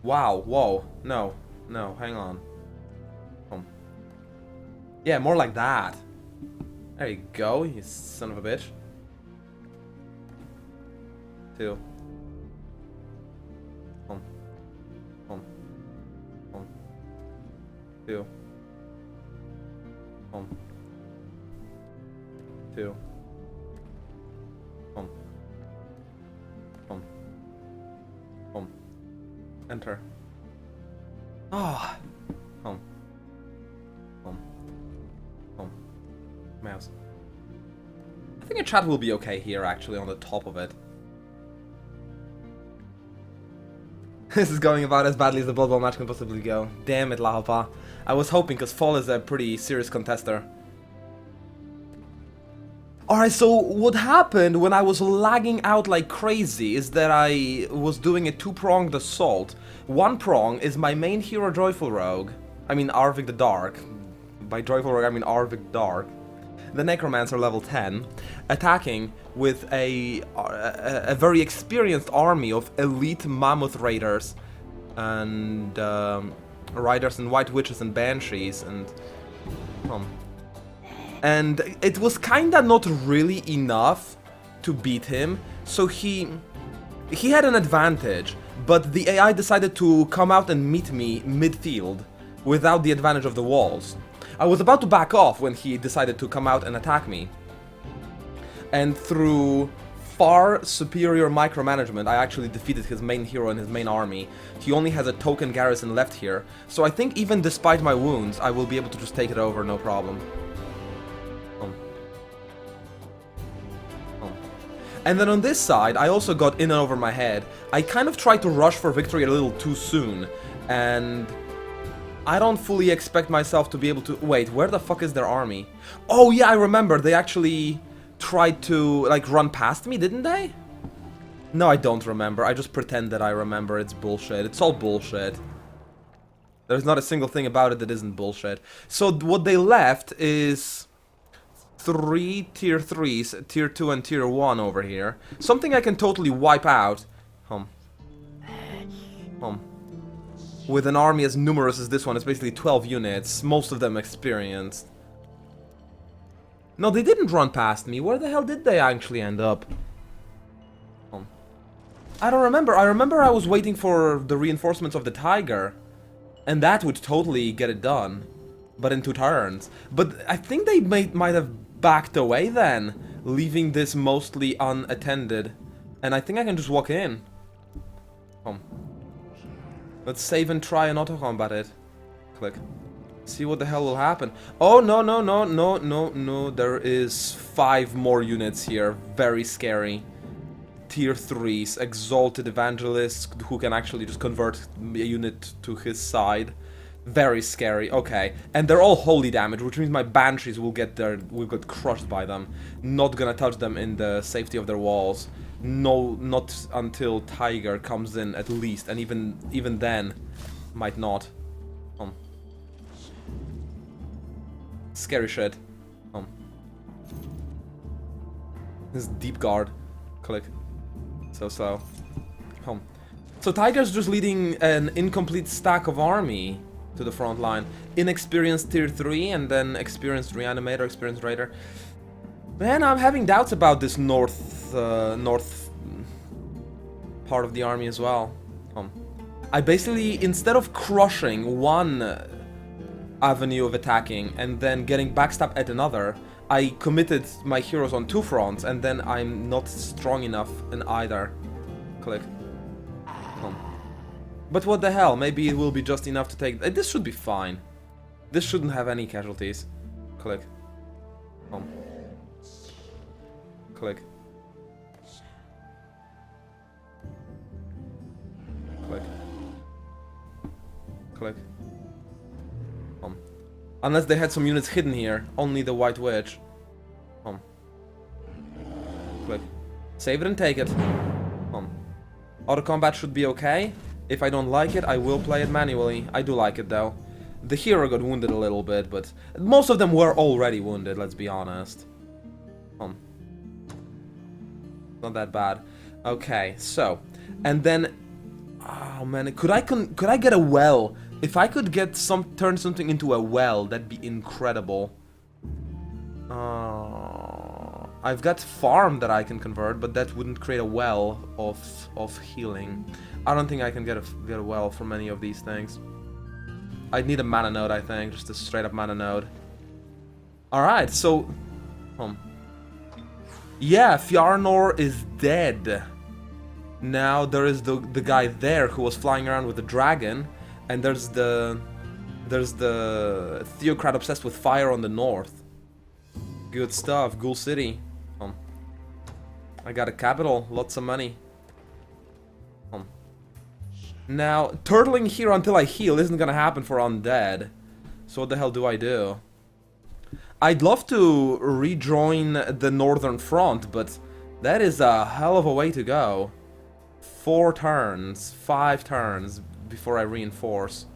Wow, whoa. No, no, hang on. Yeah, more like that. There you go, you son of a bitch. 2. Home. Home. Home. 2. Home. 2. Home. Home. Home. Enter. Ah. Home. Home. Home. Mouse. I think a chat will be okay here, actually, on the top of it. This is going about as badly as the Blood Bowl match can possibly go. Damn it, Lahapa. I was hoping, because Fall is a pretty serious contester. Alright, so what happened when I was lagging out like crazy is that I was doing a 2-pronged assault. 1 prong is my main hero, Joyful Rogue. I mean Arvik the Dark. By Joyful Rogue I mean Arvik Dark. The Necromancer level 10, attacking with a very experienced army of elite Mammoth Raiders and Riders and White Witches and Banshees and it was kinda not really enough to beat him, so he had an advantage, but the AI decided to come out and meet me mid-field without the advantage of the walls. I was about to back off when he decided to come out and attack me. And through far superior micromanagement, I actually defeated his main hero and his main army. He only has a token garrison left here, so I think even despite my wounds, I will be able to just take it over, no problem. And then on this side, I also got in and over my head. I kind of tried to rush for victory a little too soon, and I don't fully expect myself to be able to... Wait, where the fuck is their army? Oh yeah, I remember, they actually tried to, like, run past me, didn't they? No, I don't remember, I just pretend that I remember, it's bullshit, it's all bullshit. There's not a single thing about it that isn't bullshit. So what they left is 3 tier 3s, tier 2 and tier 1 over here. Something I can totally wipe out. With an army as numerous as this one, it's basically 12 units, most of them experienced. No, they didn't run past me. Where the hell did they actually end up? I don't remember. I remember I was waiting for the reinforcements of the tiger. And that would totally get it done. But in 2 turns. But I think they might have backed away then, leaving this mostly unattended. And I think I can just walk in. Let's save and try and auto-combat it. Click. See what the hell will happen. Oh, no, no, no, no, no, no. There is 5 more units here. Very scary. Tier 3s. Exalted Evangelists who can actually just convert a unit to his side. Very scary. Okay. And they're all holy damage, which means my Banshees will get crushed by them. Not gonna touch them in the safety of their walls. No, not until Tiger comes in at least, and even then, might not. Scary shit. This is deep guard. Click. So. So Tiger's just leading an incomplete stack of army to the front line. Inexperienced tier 3 and then experienced reanimator, experienced raider. Man, I'm having doubts about this north part of the army as well. I basically, instead of crushing one avenue of attacking and then getting backstabbed at another, I committed my heroes on 2 fronts and then I'm not strong enough in either. Click. But what the hell, maybe it will be just enough to take... This should be fine. This shouldn't have any casualties. Click. Click. Click. Click. Unless they had some units hidden here. Only the White Witch. Click. Save it and take it. Auto combat should be okay. If I don't like it, I will play it manually. I do like it though. The hero got wounded a little bit, but most of them were already wounded, let's be honest. Not that bad. Okay, so. And then Oh man, could I get a well? If I could get turn something into a well, that'd be incredible. I've got farm that I can convert, but that wouldn't create a well of healing. I don't think I can get a well from any of these things. I'd need a mana node, I think, just a straight up mana node. All right, so, yeah, Fjarnor is dead. Now there is the guy there who was flying around with the dragon, and there's the theocrat obsessed with fire on the north. Good stuff, Ghoul City. I got a capital, lots of money. Now, turtling here until I heal isn't gonna happen for undead. So what the hell do I do? I'd love to rejoin the Northern Front, but that is a hell of a way to go. 4 turns, 5 turns before I reinforce.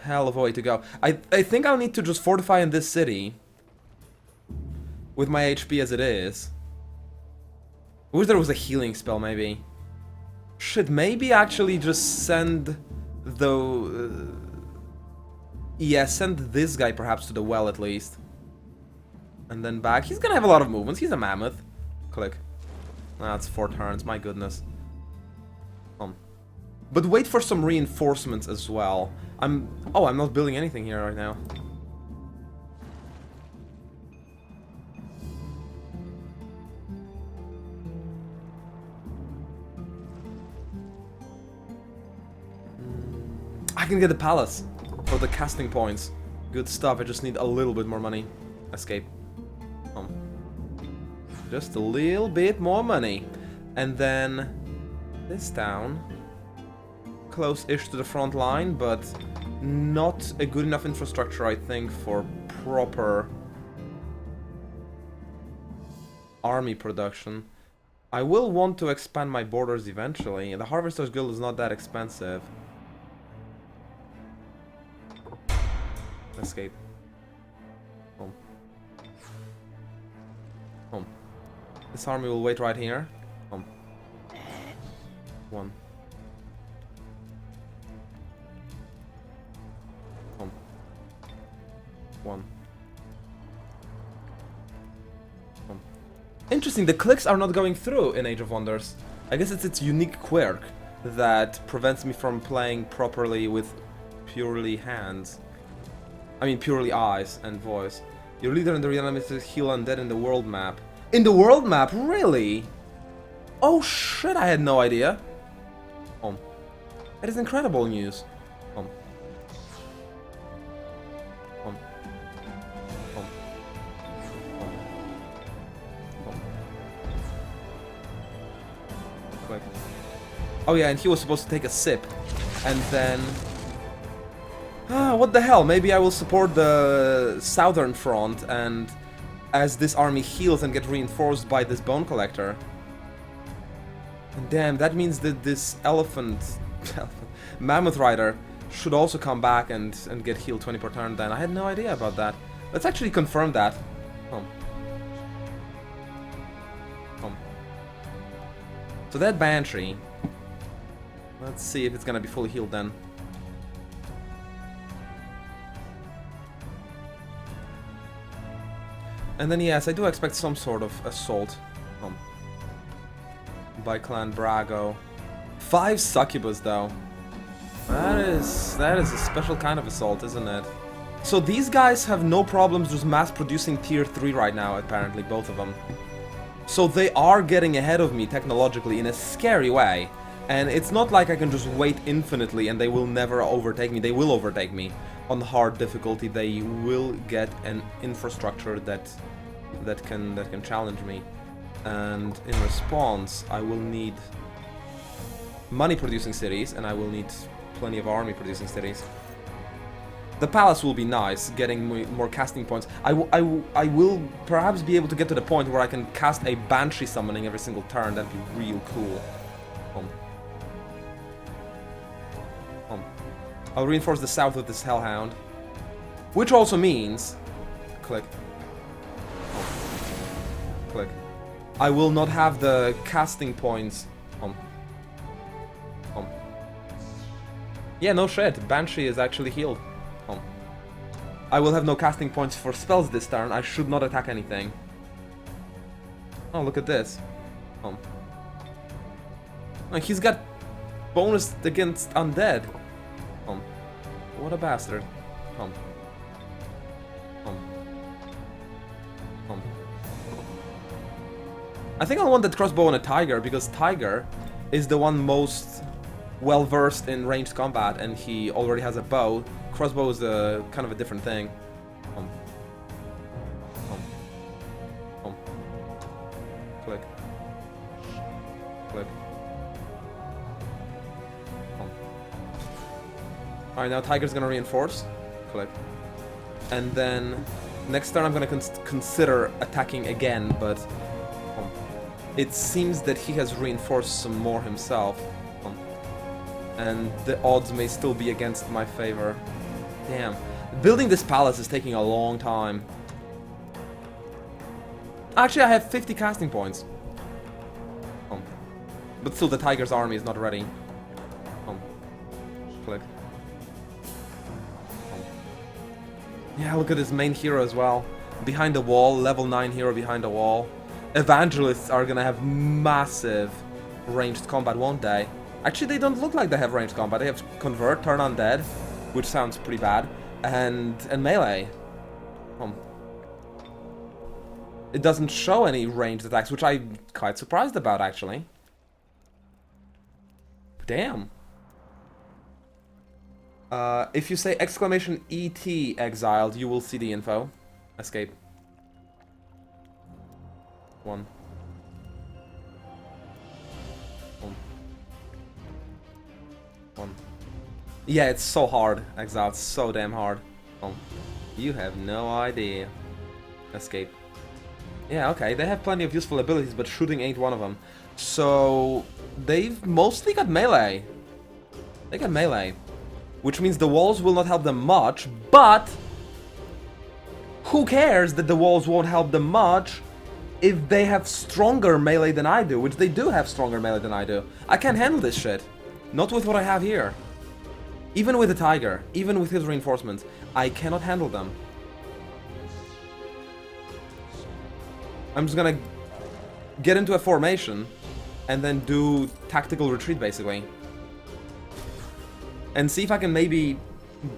Hell of a way to go. I think I'll need to just fortify in this city. With my HP as it is. I wish there was a healing spell, maybe. Should maybe actually just send the... yeah, send this guy perhaps to the well at least. And then back. He's gonna have a lot of movements. He's a mammoth. Click. That's 4 turns, my goodness. But wait for some reinforcements as well. I'm not building anything here right now. I can get the palace for the casting points. Good stuff. I just need a little bit more money. Escape. Just a little bit more money. And then this town. Close-ish to the front line, but not a good enough infrastructure, I think, for proper army production. I will want to expand my borders eventually. The Harvester's Guild is not that expensive. Escape. Home. Home. This army will wait right here. Home. 1. Home. 1. Home. Interesting, the clicks are not going through in Age of Wonders. I guess it's its unique quirk that prevents me from playing properly with purely hands. I mean, purely eyes and voice. Your leader in the realm is to heal undead in the world map. In the world map? Really? Oh shit, I had no idea. That is incredible news. Quick. Oh yeah, and he was supposed to take a sip. And then... what the hell? Maybe I will support the southern front, and as this army heals and get reinforced by this bone collector. And damn, that means that this mammoth rider should also come back and get healed 20 per turn then. I had no idea about that. Let's actually confirm that. So that Banshee, let's see if it's gonna be fully healed then. And then yes, I do expect some sort of assault by Clan Brago. 5 succubus though. That is a special kind of assault, isn't it? So these guys have no problems just mass producing tier 3 right now, apparently, both of them. So they are getting ahead of me technologically in a scary way. And it's not like I can just wait infinitely and they will never overtake me. They will overtake me. On hard difficulty, they will get an infrastructure that can challenge me. And in response, I will need money producing cities, and I will need plenty of army producing cities. The palace will be nice, getting more casting points. I will perhaps be able to get to the point where I can cast a Banshee summoning every single turn. That'd be real cool. I'll reinforce the south with this Hellhound. Which also means... Click. Click. I will not have the casting points. Yeah, no shit. Banshee is actually healed. I will have no casting points for spells this turn. I should not attack anything. Oh, look at this. Oh, he's got bonus against undead. What a bastard. I think I want that crossbow on a tiger, because tiger is the one most well-versed in ranged combat, and he already has a bow. Crossbow is a kind of a different thing. Click. Click. Alright, now tiger's gonna reinforce. Click. And then next turn I'm gonna consider attacking again, but it seems that he has reinforced some more himself. And the odds may still be against my favor. Damn. Building this palace is taking a long time. Actually, I have 50 casting points. But still, the tiger's army is not ready. Click. Yeah, look at his main hero as well. Behind the wall, level 9 hero behind the wall. Evangelists are gonna have massive ranged combat, won't they? Actually, they don't look like they have ranged combat. They have Convert, Turn Undead, which sounds pretty bad, and Melee. It doesn't show any ranged attacks, which I'm quite surprised about, actually. Damn. If you say exclamation ET exiled, you will see the info. Escape. 1. Yeah, it's so hard, Exile. It's so damn hard. You have no idea. Escape. Yeah, okay, they have plenty of useful abilities, but shooting ain't one of them. So, they've mostly got melee. They got melee. Which means the walls will not help them much, but who cares that the walls won't help them much if they have stronger melee than I do, which they do have stronger melee than I do. I can't handle this shit. Not with what I have here. Even with the tiger, even with his reinforcements, I cannot handle them. I'm just gonna get into a formation and then do tactical retreat, basically. And see if I can maybe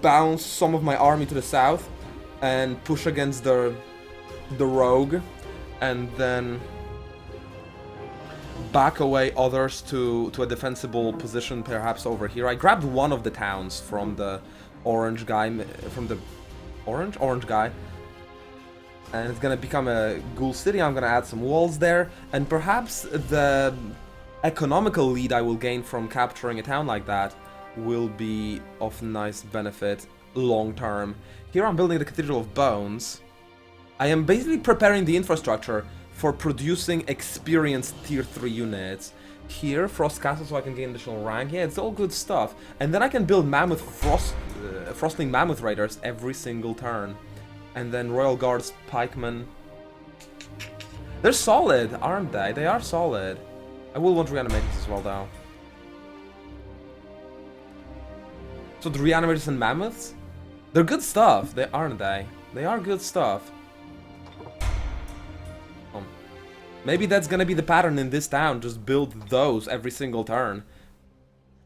bounce some of my army to the south and push against the rogue, and then back away others to a defensible position, perhaps over here. I grabbed one of the towns from the orange guy, from the orange guy, and it's gonna become a ghoul city. I'm gonna add some walls there, and perhaps the economical lead I will gain from capturing a town like that will be of nice benefit long term. Here I'm building the Cathedral of Bones. I am basically preparing the infrastructure for producing experienced tier 3 units. Here, Frost Castle, so I can gain additional rank. Yeah, it's all good stuff. And then I can build Frostling Mammoth Raiders every single turn. And then Royal Guards, Pikemen. They're solid, aren't they? They are solid. I will want Reanimators as well, though. So the Reanimators and Mammoths? They're good stuff, aren't they? They are good stuff. Maybe that's gonna be the pattern in this town, just build those every single turn.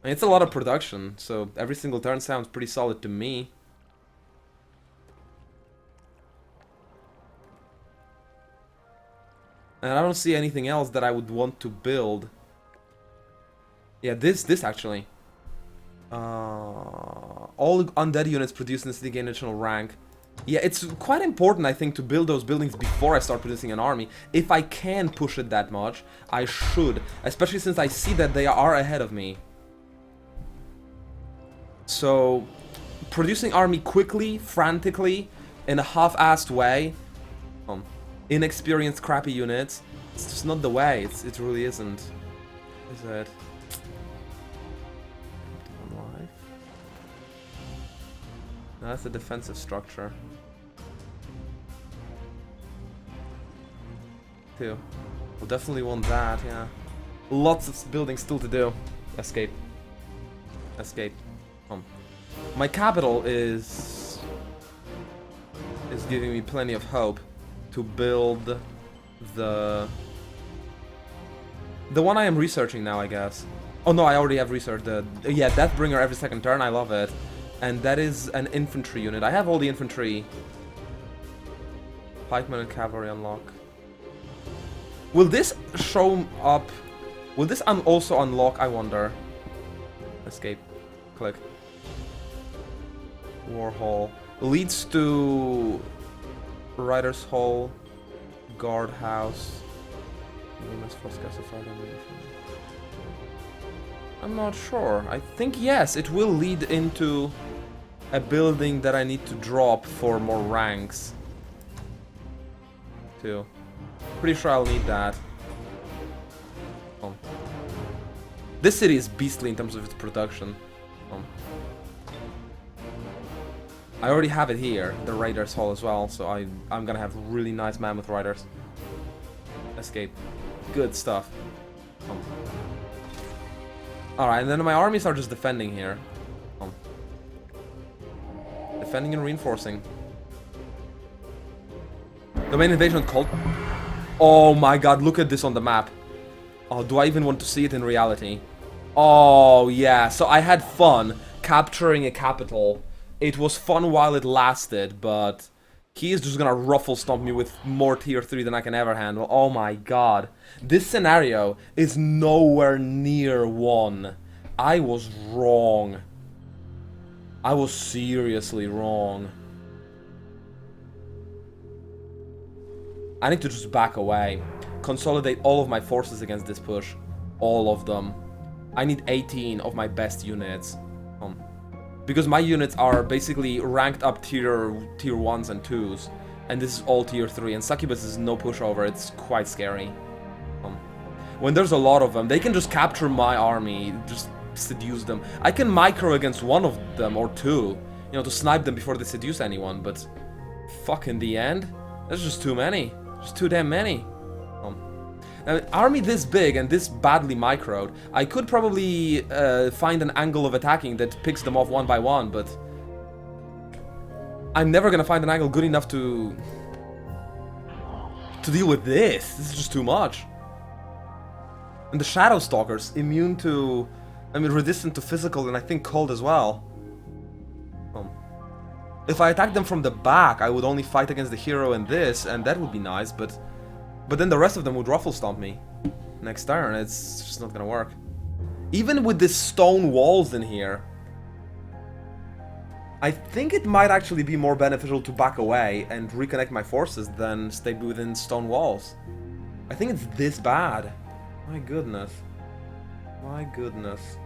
I mean, it's a lot of production, so every single turn sounds pretty solid to me. And I don't see anything else that I would want to build. Yeah, this actually. All undead units produced in the city gain additional rank. Yeah, it's quite important, I think, to build those buildings before I start producing an army. If I can push it that much, I should. Especially since I see that they are ahead of me. So, producing army quickly, frantically, in a half-assed way, inexperienced, crappy units, it's just not the way. It really isn't. Is it? No, that's a defensive structure. Too. We'll definitely want that, yeah. Lots of buildings still to do. Escape. Escape. My capital is giving me plenty of hope to build the one I am researching now, I guess. Oh no, I already have researched the... Yeah, Deathbringer every second turn, I love it. And that is an infantry unit. I have all the infantry. Pikemen and cavalry unlock. Will this show up... Will this also unlock, I wonder? Escape. Click. War Hall. Leads to... Writer's Hall. Guardhouse. I'm not sure. I think yes, it will lead into a building that I need to drop for more ranks. Too. Pretty sure I'll need that. This city is beastly in terms of its production. I already have it here, the Raiders Hall as well, so I'm gonna have really nice mammoth riders. Escape. Good stuff. Alright, and then my armies are just defending here. Defending and reinforcing. Domain invasion cult. Oh my god, look at this on the map. Oh, do I even want to see it in reality? Oh, yeah. So I had fun capturing a capital. It was fun while it lasted, but he is just gonna ruffle stomp me with more tier 3 than I can ever handle. Oh my god. This scenario is nowhere near 1. I was wrong. I was seriously wrong. I need to just back away. Consolidate all of my forces against this push. All of them. I need 18 of my best units. Because my units are basically ranked up tier 1s and 2s. And this is all tier 3. And Succubus is no pushover. It's quite scary. When there's a lot of them, they can just capture my army. Just seduce them. I can micro against one of them or two. You know, to snipe them before they seduce anyone. But fuck, in the end, that's just too many. Just too damn many. Now, army this big and this badly microed, I could probably find an angle of attacking that picks them off one by one, but I'm never gonna find an angle good enough to deal with this. This is just too much. And the Shadow Stalkers, immune to... I mean, resistant to physical and I think cold as well. If I attack them from the back, I would only fight against the hero and this, and that would be nice, but then the rest of them would ruffle stomp me next turn. It's just not gonna work. Even with the stone walls in here, I think it might actually be more beneficial to back away and reconnect my forces than stay within stone walls. I think it's this bad. My goodness. My goodness.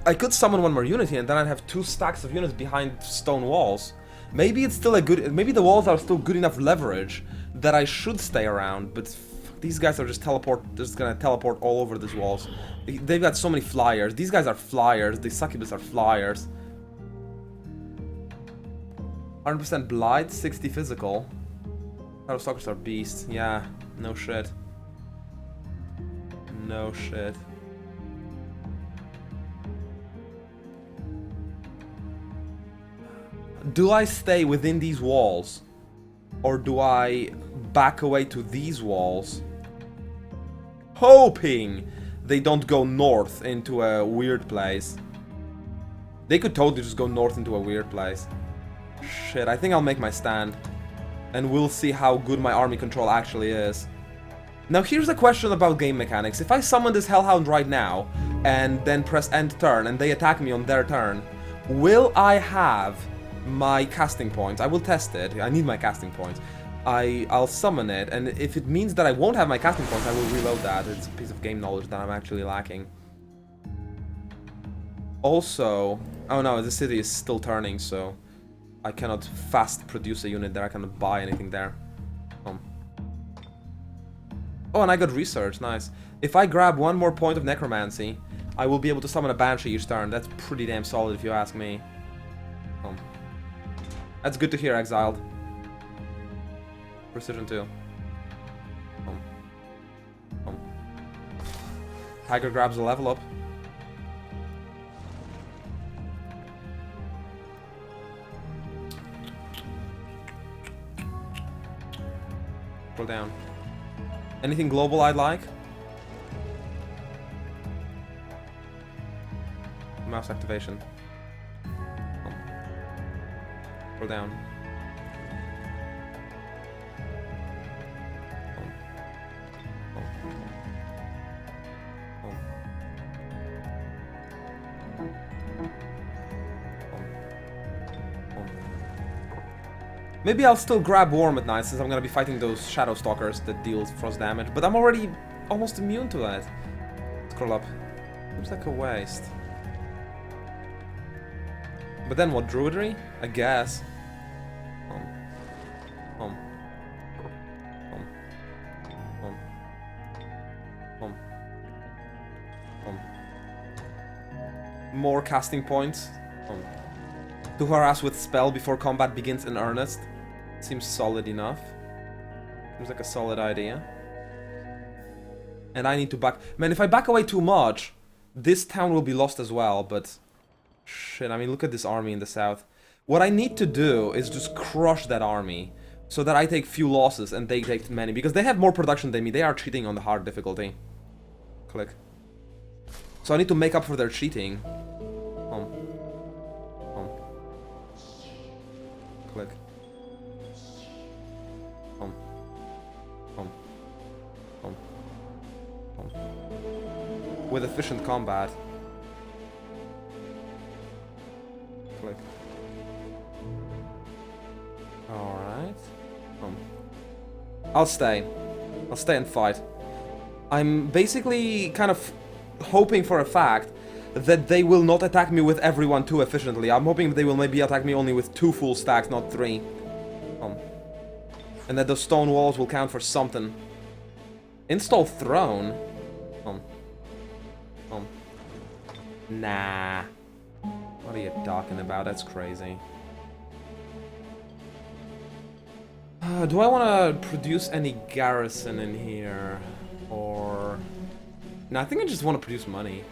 I could summon one more unit here and then I'd have 2 stacks of units behind stone walls. Maybe it's still a good... Maybe the walls are still good enough leverage that I should stay around, but these guys are just gonna teleport all over these walls. They've got so many flyers. These guys are flyers. The Succubus are flyers. 100% Blight, 60 physical. Shadow Stalkers are beasts. Yeah, no shit. No shit. Do I stay within these walls? Or do I back away to these walls? Hoping they don't go north into a weird place. They could totally just go north into a weird place. Shit, I think I'll make my stand. And we'll see how good my army control actually is. Now here's a question about game mechanics. If I summon this Hellhound right now, and then press end turn, and they attack me on their turn, will I have my casting points? I will test it. I need my casting points. I'll summon it, and if it means that I won't have my casting points, I will reload that. It's a piece of game knowledge that I'm actually lacking. Also... Oh no, the city is still turning, so I cannot fast produce a unit there. I cannot buy anything there. Oh, and I got research. Nice. If I grab one more point of necromancy, I will be able to summon a banshee each turn. That's pretty damn solid if you ask me. That's good to hear, Exiled. Precision 2. Tiger grabs a level up. Scroll down. Anything global I'd like? Mouse activation. Scroll down. Maybe I'll still grab Worm at night since I'm gonna be fighting those Shadow Stalkers that deal frost damage, but I'm already almost immune to that. Scroll up. Seems like a waste. But then what, Druidry? I guess. More casting points. To harass with spell before combat begins in earnest. Seems solid enough. Seems like a solid idea. And I need to back... Man, if I back away too much, this town will be lost as well, but... Shit, I mean, look at this army in the south. What I need to do is just crush that army, so that I take few losses and they take many, because they have more production than me. They are cheating on the hard difficulty. Click. So I need to make up for their cheating. Click. With efficient combat. Click. Alright. I'll stay. I'll stay and fight. I'm basically kind of hoping for a fact that they will not attack me with everyone too efficiently. I'm hoping that they will maybe attack me only with 2 full stacks, not 3. And that those stone walls will count for something. Install throne? Nah. What are you talking about? That's crazy. Do I want to produce any garrison in here? Or... No, I think I just want to produce money.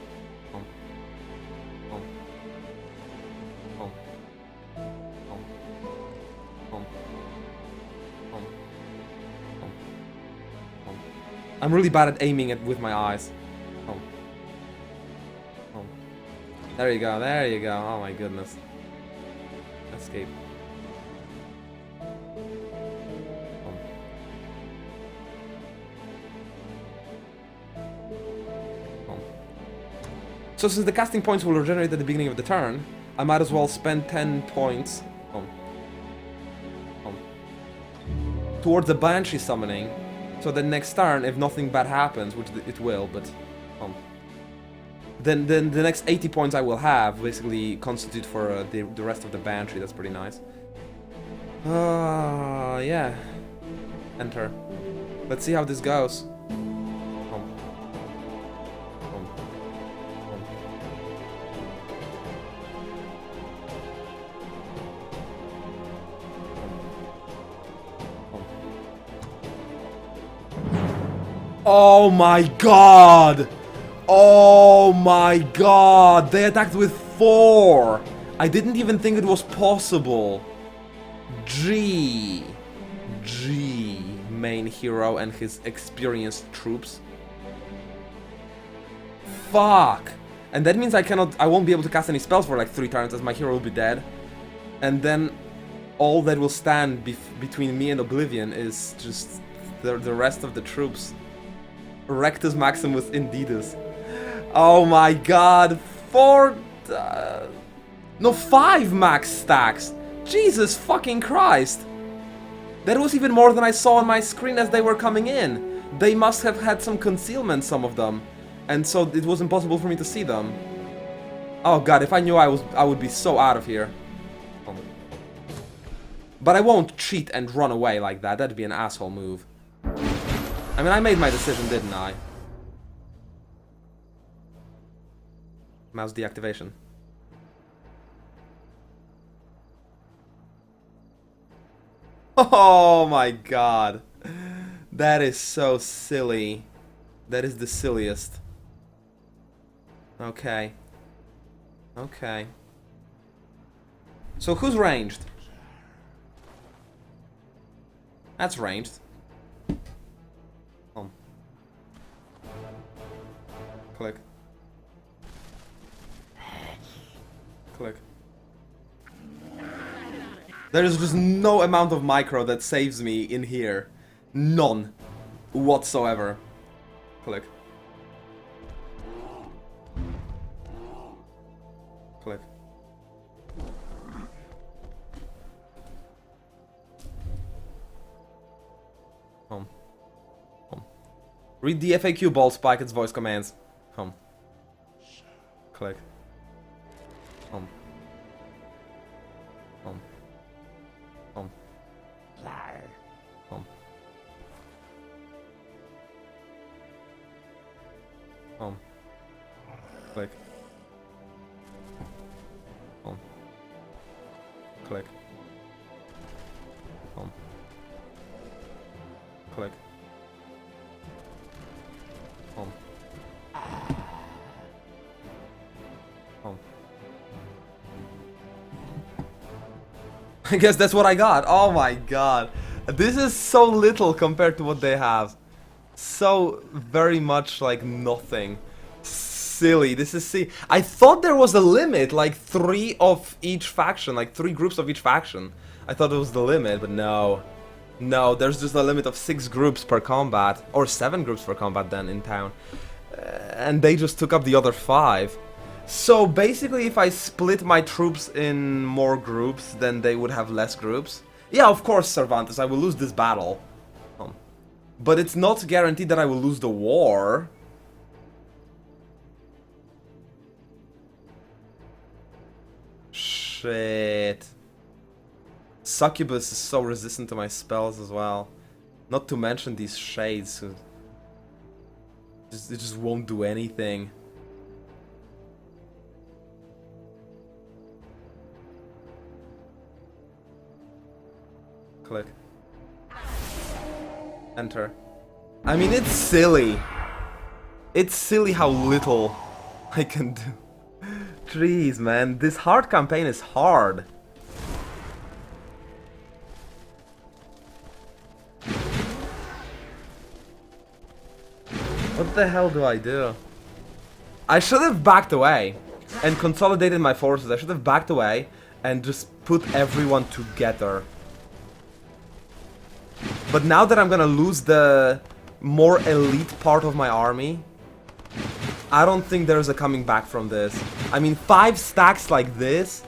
I'm really bad at aiming it with my eyes. There you go, there you go. Oh my goodness. Escape. So since the casting points will regenerate at the beginning of the turn, I might as well spend 10 points towards the Banshee summoning, so that next turn, if nothing bad happens, which it will, but then the next 80 points I will have basically constitute for the rest of the Banshee. That's pretty nice. Yeah. Enter. Let's see how this goes. Oh my god! Oh my god! They attacked with 4! I didn't even think it was possible. G, main hero and his experienced troops. Fuck! And that means I won't be able to cast any spells for like 3 turns, as my hero will be dead. And then all that will stand between me and Oblivion is just the rest of the troops. Rectus Maximus Indeedus. Oh my god, 4... no, 5 max stacks! Jesus fucking Christ! That was even more than I saw on my screen as they were coming in. They must have had some concealment, some of them. And so it was impossible for me to see them. Oh god, if I knew I would be so out of here. But I won't cheat and run away like that, that'd be an asshole move. I mean, I made my decision, didn't I? Mouse deactivation. Oh my god. That is so silly. That is the silliest. Okay. Okay. So who's ranged? That's ranged. Click. There is just no amount of micro that saves me in here. None. Whatsoever. Click. Click. Home. Home. Read the FAQ, ball spike, its voice commands. Home. Click. Home. Home. Home. Home. Home. Click. Home. Click. Home. Click. Home. Home. I guess that's what I got. Oh my god. This is so little compared to what they have. So very much like nothing. Silly. This is silly. I thought there was a limit, like 3 of each faction, like 3 groups of each faction. I thought it was the limit, but no. No, there's just a limit of 6 groups per combat, or 7 groups per combat then in town. And they just took up the other 5. So basically if I split my troops in more groups, then they would have less groups. Yeah, of course, Cervantes, I will lose this battle. But it's not guaranteed that I will lose the war. Shit. Succubus is so resistant to my spells as well. Not to mention these shades. It just won't do anything. Click. Enter. I mean, it's silly. It's silly how little I can do. Jeez, man. This hard campaign is hard. What the hell do I do? I should have backed away and consolidated my forces. I should have backed away and just put everyone together. But now that I'm gonna lose the more elite part of my army, I don't think there's a coming back from this. I mean, 5 stacks like this.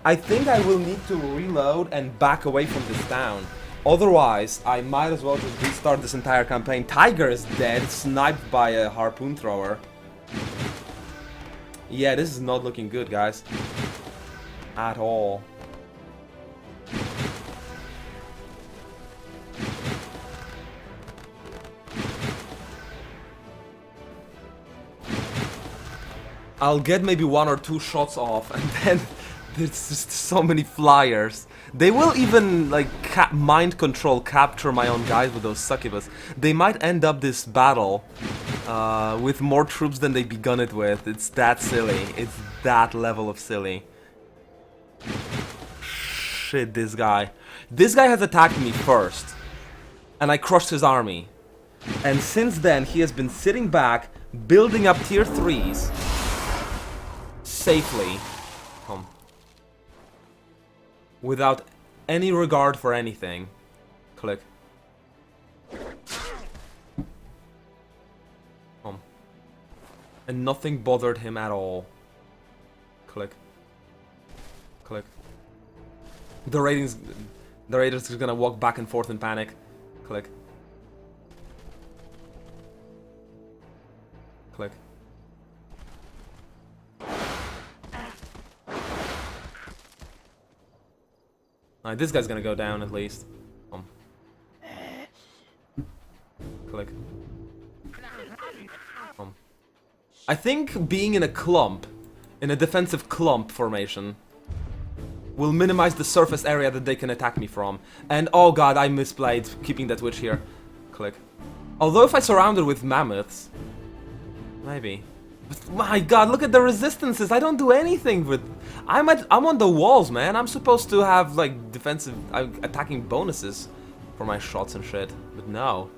I think I will need to reload and back away from this town. Otherwise, I might as well just restart this entire campaign. Tiger is dead, sniped by a harpoon thrower. Yeah, this is not looking good, guys. At all. I'll get maybe 1 or 2 shots off, and then there's just so many flyers. They will even, like, mind control capture my own guys with those succubus. They might end up this battle with more troops than they begun it with. It's that silly. It's that level of silly. Shit, this guy. This guy has attacked me first, and I crushed his army. And since then, he has been sitting back, building up tier 3s safely, without any regard for anything. Click. And nothing bothered him at all. Click. Click. The raiders are gonna walk back and forth in panic. Click. Click. Alright, this guy's gonna go down at least. Click. I think being in a clump, in a defensive clump formation, will minimize the surface area that they can attack me from. And oh god, I misplayed keeping that witch here. Click. Although if I surround it with mammoths, maybe. But my god, look at the resistances. I don't do anything with. I'm on the walls, man. I'm supposed to have like defensive, attacking bonuses for my shots and shit. But no,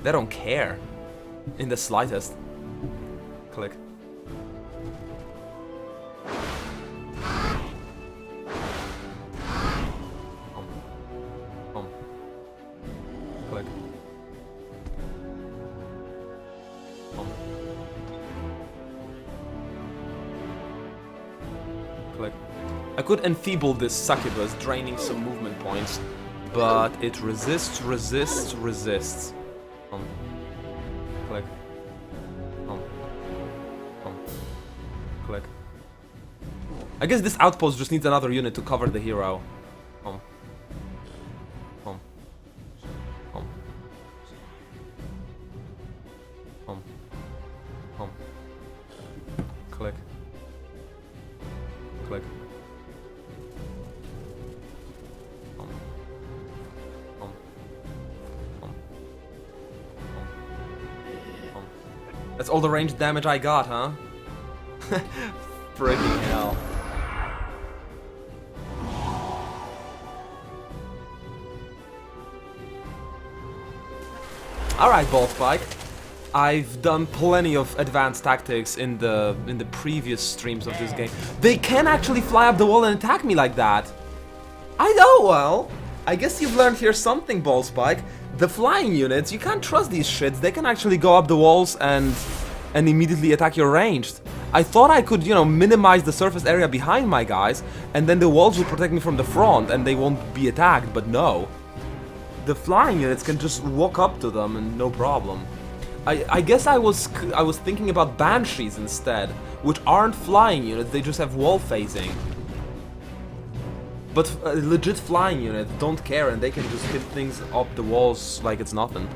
they don't care in the slightest. Click. Click. Click. I could enfeeble this succubus, draining some movement points, but it resists. Click. Click. I guess this outpost just needs another unit to cover the hero. Click. Click. That's all the ranged damage I got, huh? Freaking hell. Alright, Ball Spike. I've done plenty of advanced tactics in the previous streams of this game. They can actually fly up the wall and attack me like that. I know, well, I guess you've learned here something, Ball Spike. The flying units, you can't trust these shits. They can actually go up the walls and immediately attack your ranged. I thought I could, you know, minimize the surface area behind my guys, and then the walls will protect me from the front and they won't be attacked, but no. The flying units can just walk up to them and no problem. I guess I was thinking about Banshees instead, which aren't flying units, they just have wall phasing. But legit flying units don't care and they can just hit things up the walls like it's nothing.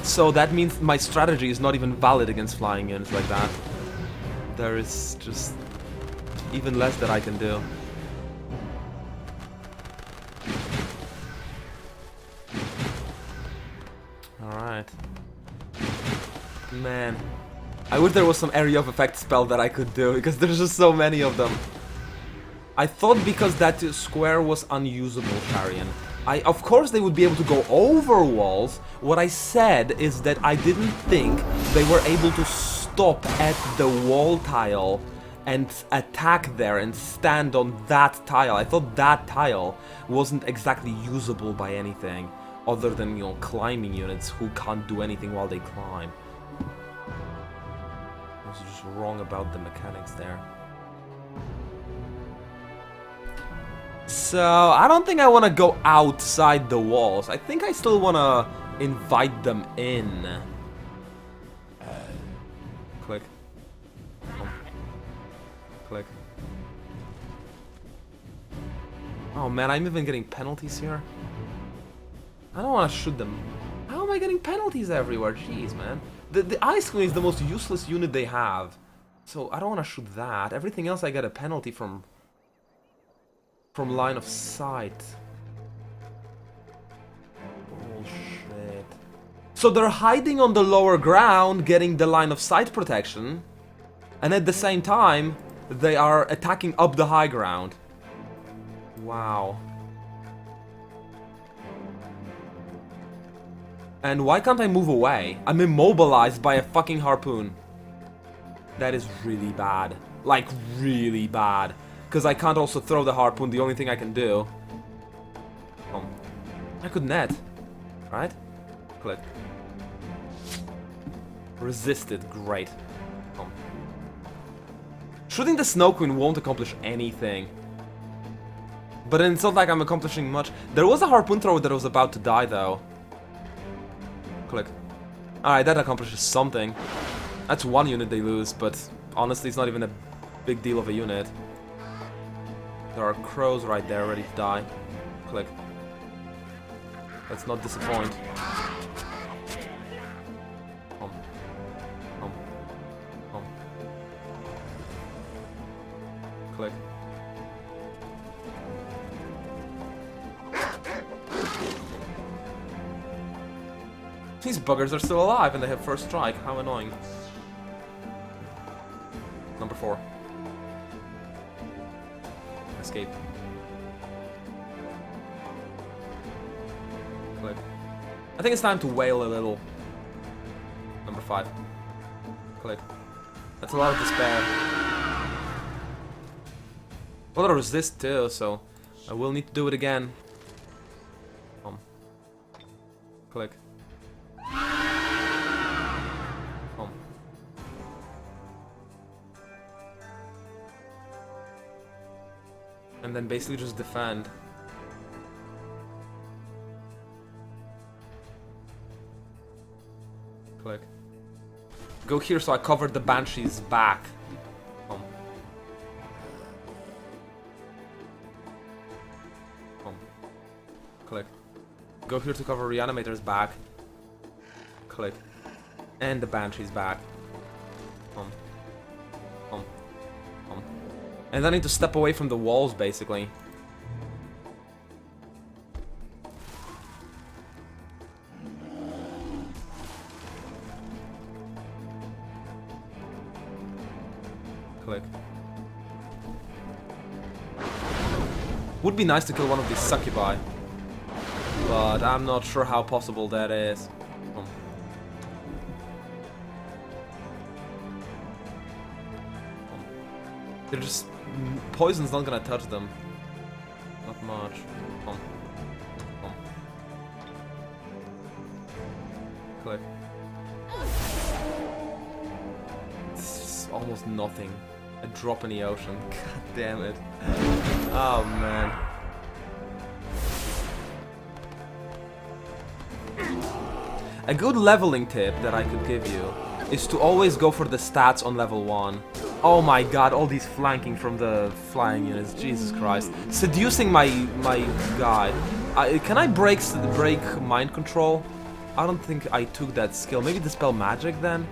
So that means my strategy is not even valid against flying units like that. There is just even less that I can do. Alright. Man. I wish there was some area of effect spell that I could do, because there's just so many of them. I thought because that square was unusable, Sharian. Of course they would be able to go over walls. What I said is that I didn't think they were able to stop at the wall tile and attack there and stand on that tile. I thought that tile wasn't exactly usable by anything other than, you know, climbing units who can't do anything while they climb. I was just wrong about the mechanics there. So, I don't think I want to go outside the walls. I think I still want to invite them in. Click. Click. Oh man, I'm even getting penalties here. I don't want to shoot them. How am I getting penalties everywhere? Jeez, man. The Ice Queen is the most useless unit they have. So, I don't want to shoot that. Everything else I get a penalty from line of sight. Bullshit. So they're hiding on the lower ground, getting the line of sight protection, and at the same time, they are attacking up the high ground. Wow. And why can't I move away? I'm immobilized by a fucking harpoon. That is really bad. Like, really bad. Because I can't also throw the harpoon, the only thing I can do. I could net. Right? Click. Resisted, great. Shooting the Snow Queen won't accomplish anything. But then it's not like I'm accomplishing much. There was a harpoon thrower that was about to die though. Click. Alright, that accomplishes something. That's one unit they lose, but honestly it's not even a big deal of a unit. There are crows right there ready to die. Click. Let's not disappoint. Click. These buggers are still alive and they have first strike. How annoying. Number 4. Escape. Click. I think it's time to wail a little. Number 5. Click. That's a lot of despair. Well, there was this too, so I will need to do it again. Click. And then basically just defend. Click. Go here so I covered the Banshee's back. Click. Go here to cover Reanimator's back. Click. And the Banshee's back. And then I need to step away from the walls, basically. Click. Would be nice to kill one of these succubi, but I'm not sure how possible that is. They're just... poison's not gonna touch them. Not much. Click. It's almost nothing. A drop in the ocean. God damn it. Oh man. A good leveling tip that I could give you is to always go for the stats on level 1. Oh my god, all these flanking from the flying units, Jesus Christ. Seducing my guy. Can I break mind control? I don't think I took that skill. Maybe dispel magic then?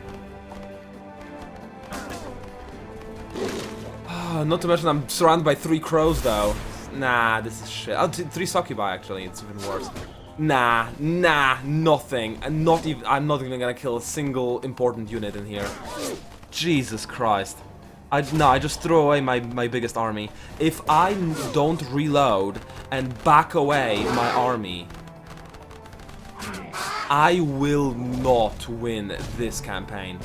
Not to mention I'm surrounded by 3 crows though. Nah, this is shit. Oh, 3 succubi actually, it's even worse. Nah, nothing. I'm not even gonna kill a single important unit in here. Jesus Christ. I just threw away my biggest army. If I don't reload and back away my army, I will not win this campaign.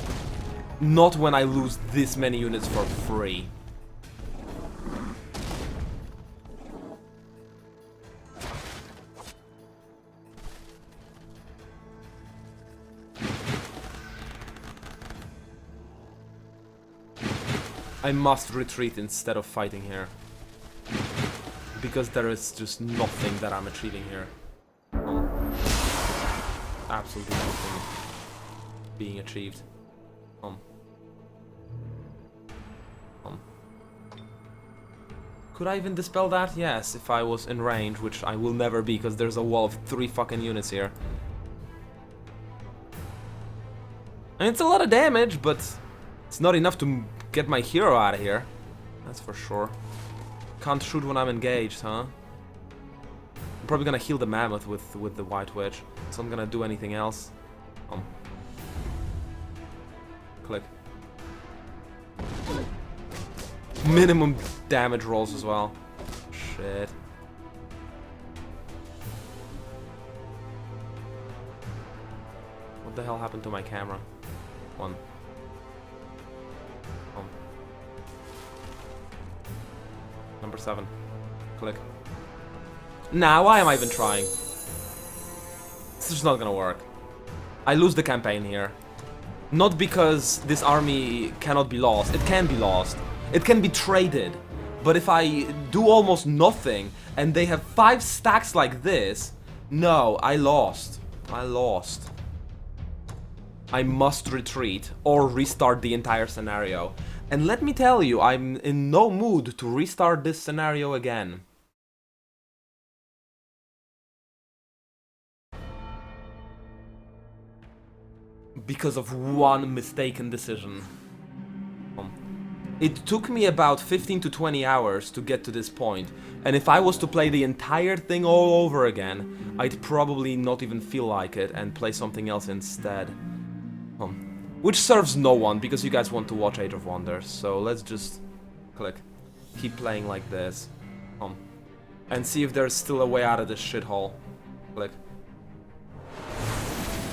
Not when I lose this many units for free. I must retreat instead of fighting here. Because there is just nothing that I'm achieving here. Absolutely nothing being achieved. Could I even dispel that? Yes, if I was in range, which I will never be because there's a wall of 3 fucking units here. And it's a lot of damage, but it's not enough to get my hero out of here. That's for sure. Can't shoot when I'm engaged, huh? I'm probably gonna heal the mammoth with the White Witch. So I'm gonna do anything else. Click. Minimum damage rolls as well. Shit. What the hell happened to my camera? Number 7. Click. Nah, why am I even trying? This is not gonna work. I lose the campaign here. Not because this army cannot be lost. It can be lost. It can be traded. But if I do almost nothing and they have 5 stacks like this, no, I lost. I lost. I must retreat or restart the entire scenario. And let me tell you, I'm in no mood to restart this scenario again. Because of one mistaken decision. It took me about 15 to 20 hours to get to this point, and if I was to play the entire thing all over again, I'd probably not even feel like it and play something else instead. Which serves no one, because you guys want to watch Age of Wonders, so let's just click. Keep playing like this. And see if there's still a way out of this shithole. Click.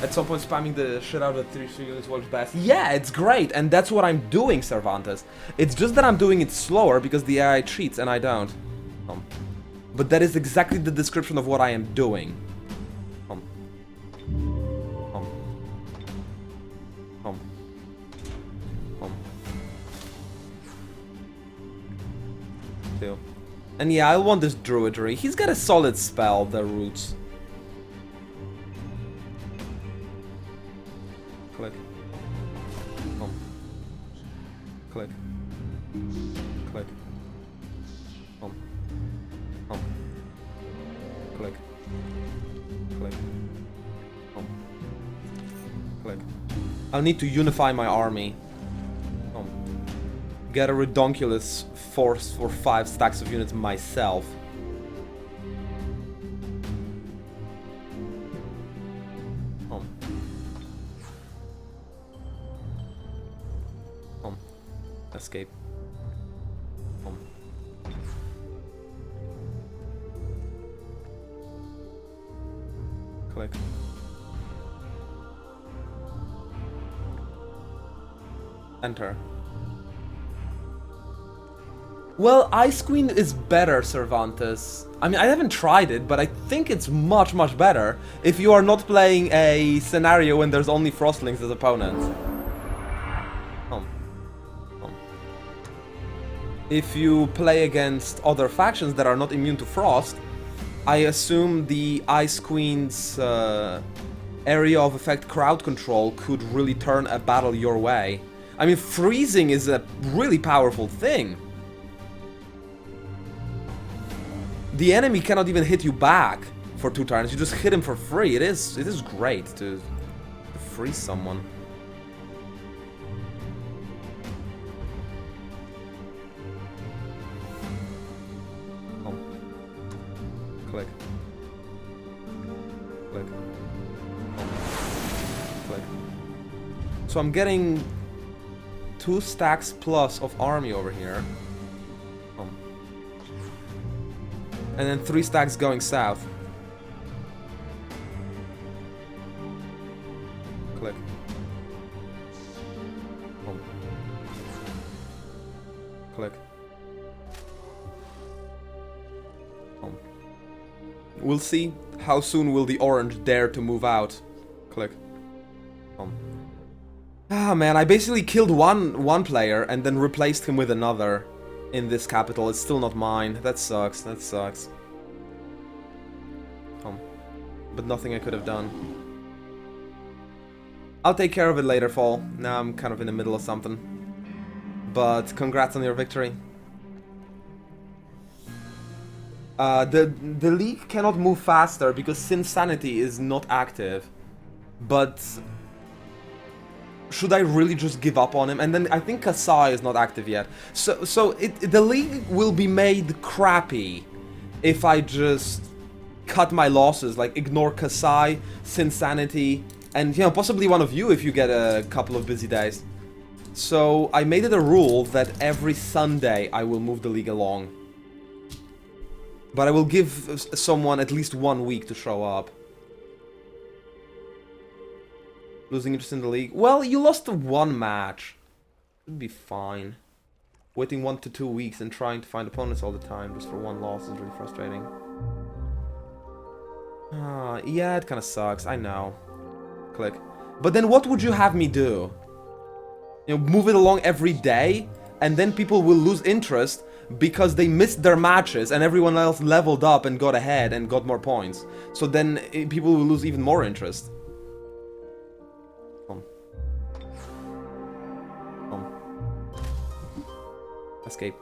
At some point spamming the shit out of the 3 units works best. Yeah, it's great, and that's what I'm doing, Cervantes. It's just that I'm doing it slower because the AI cheats and I don't. But that is exactly the description of what I am doing. And yeah, I want this druidry. He's got a solid spell, the roots. Click. Click. Click. Click. Click. Click. I'll need to unify my army. Get a redonkulous force for 5 stacks of units myself. Escape. Click. Enter. Well, Ice Queen is better, Cervantes. I mean, I haven't tried it, but I think it's much, much better if you are not playing a scenario when there's only Frostlings as opponents. If you play against other factions that are not immune to Frost, I assume the Ice Queen's area of effect crowd control could really turn a battle your way. I mean, freezing is a really powerful thing. The enemy cannot even hit you back for 2 turns. You just hit him for free. It is great to freeze someone. Click. Click. Click. So I'm getting 2 stacks plus of army over here. And then 3 stacks going south. Click. Click. We'll see how soon will the orange dare to move out. Click. Ah man, I basically killed one player and then replaced him with another. In this capital, it's still not mine. That sucks, that sucks. But nothing I could have done. I'll take care of it later, Fall. Now I'm kind of in the middle of something. But congrats on your victory. The league cannot move faster because Sinsanity is not active. But should I really just give up on him? And then I think Kasai is not active yet. So the league will be made crappy if I just cut my losses, like ignore Kasai, Sinsanity, and you know, possibly one of you if you get a couple of busy days. So I made it a rule that every Sunday I will move the league along. But I will give someone at least 1 week to show up. Losing interest in the league? Well, you lost 1 match. It'd be fine. Waiting 1 to 2 weeks and trying to find opponents all the time just for 1 loss is really frustrating. Yeah, it kind of sucks. I know. Click. But then what would you have me do? You know, move it along every day, and then people will lose interest because they missed their matches and everyone else leveled up and got ahead and got more points. So then people will lose even more interest. Escape.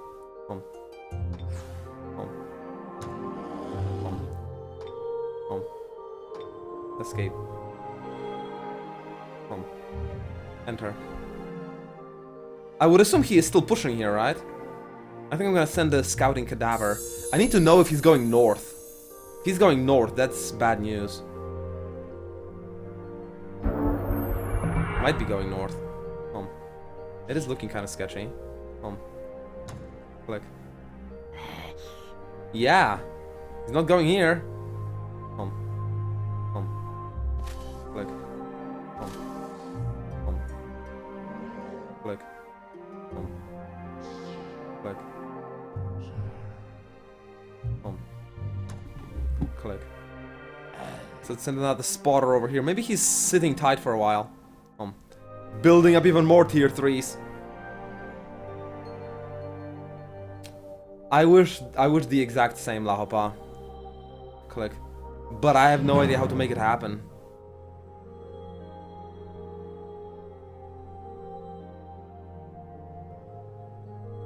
Escape. Enter. I would assume he is still pushing here, right? I think I'm gonna send a scouting cadaver. I need to know if he's going north. If he's going north, that's bad news. Might be going north. It is looking kind of sketchy. Click. Yeah. He's not going here. Click. Click. Click. Click. So let's send another spotter over here. Maybe he's sitting tight for a while. Building up even more tier 3s. I wish the exact same, La Hopa. Click. But I have no idea how to make it happen.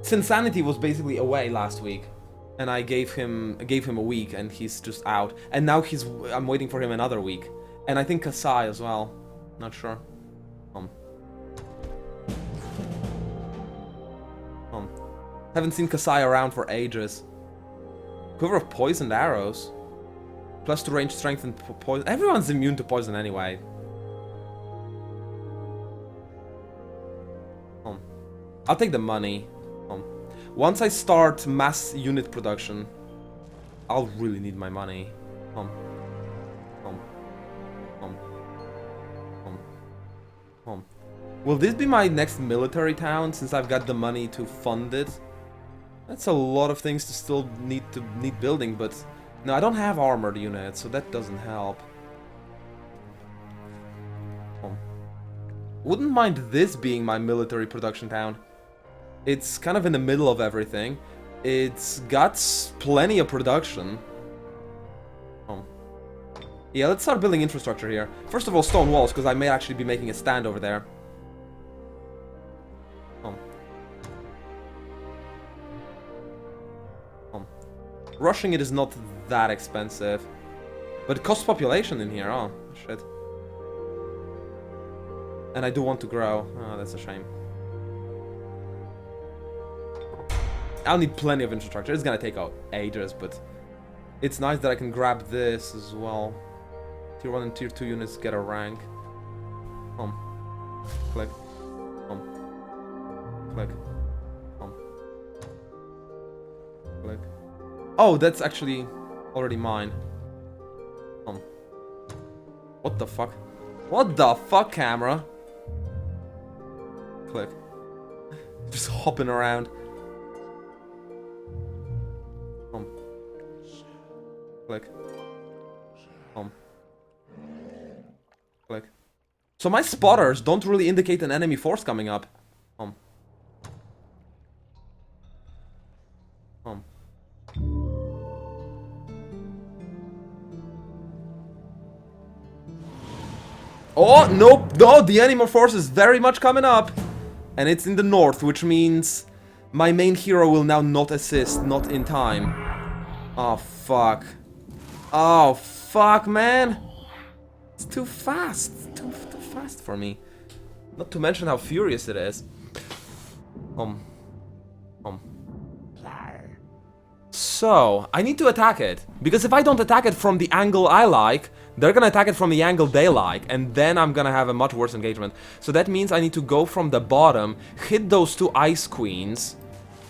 Sinsanity was basically away last week, and I gave him a week, and he's just out. And now I'm waiting for him another week, and I think Kasai as well. Not sure. Haven't seen Kasai around for ages. Quiver of poisoned arrows. Plus 2 range strength and poison. Everyone's immune to poison anyway. I'll take the money. Once I start mass unit production, I'll really need my money. Will this be my next military town since I've got the money to fund it? That's a lot of things to still need building, but no, I don't have armored units, so that doesn't help. Wouldn't mind this being my military production town. It's kind of in the middle of everything. It's got plenty of production. Yeah, let's start building infrastructure here. First of all, stone walls, because I may actually be making a stand over there. Rushing it is not that expensive. But it costs population in here, oh, shit. And I do want to grow. Oh, that's a shame. I'll need plenty of infrastructure. It's gonna take ages, but it's nice that I can grab this as well. Tier 1 and Tier 2 units get a rank. Click. Click. Click. Oh, that's actually already mine. What the fuck? What the fuck, camera? Click. Just hopping around. Click. Click. So my spotters don't really indicate an enemy force coming up. Oh, nope, no, the enemy force is very much coming up. And it's in the north, which means my main hero will now not assist, not in time. Oh, fuck. Oh, fuck, man. It's too fast. Too fast for me. Not to mention how furious it is. So, I need to attack it. Because if I don't attack it from the angle I like, they're gonna attack it from the angle they like, and then I'm gonna have a much worse engagement. So that means I need to go from the bottom, hit those 2 Ice Queens,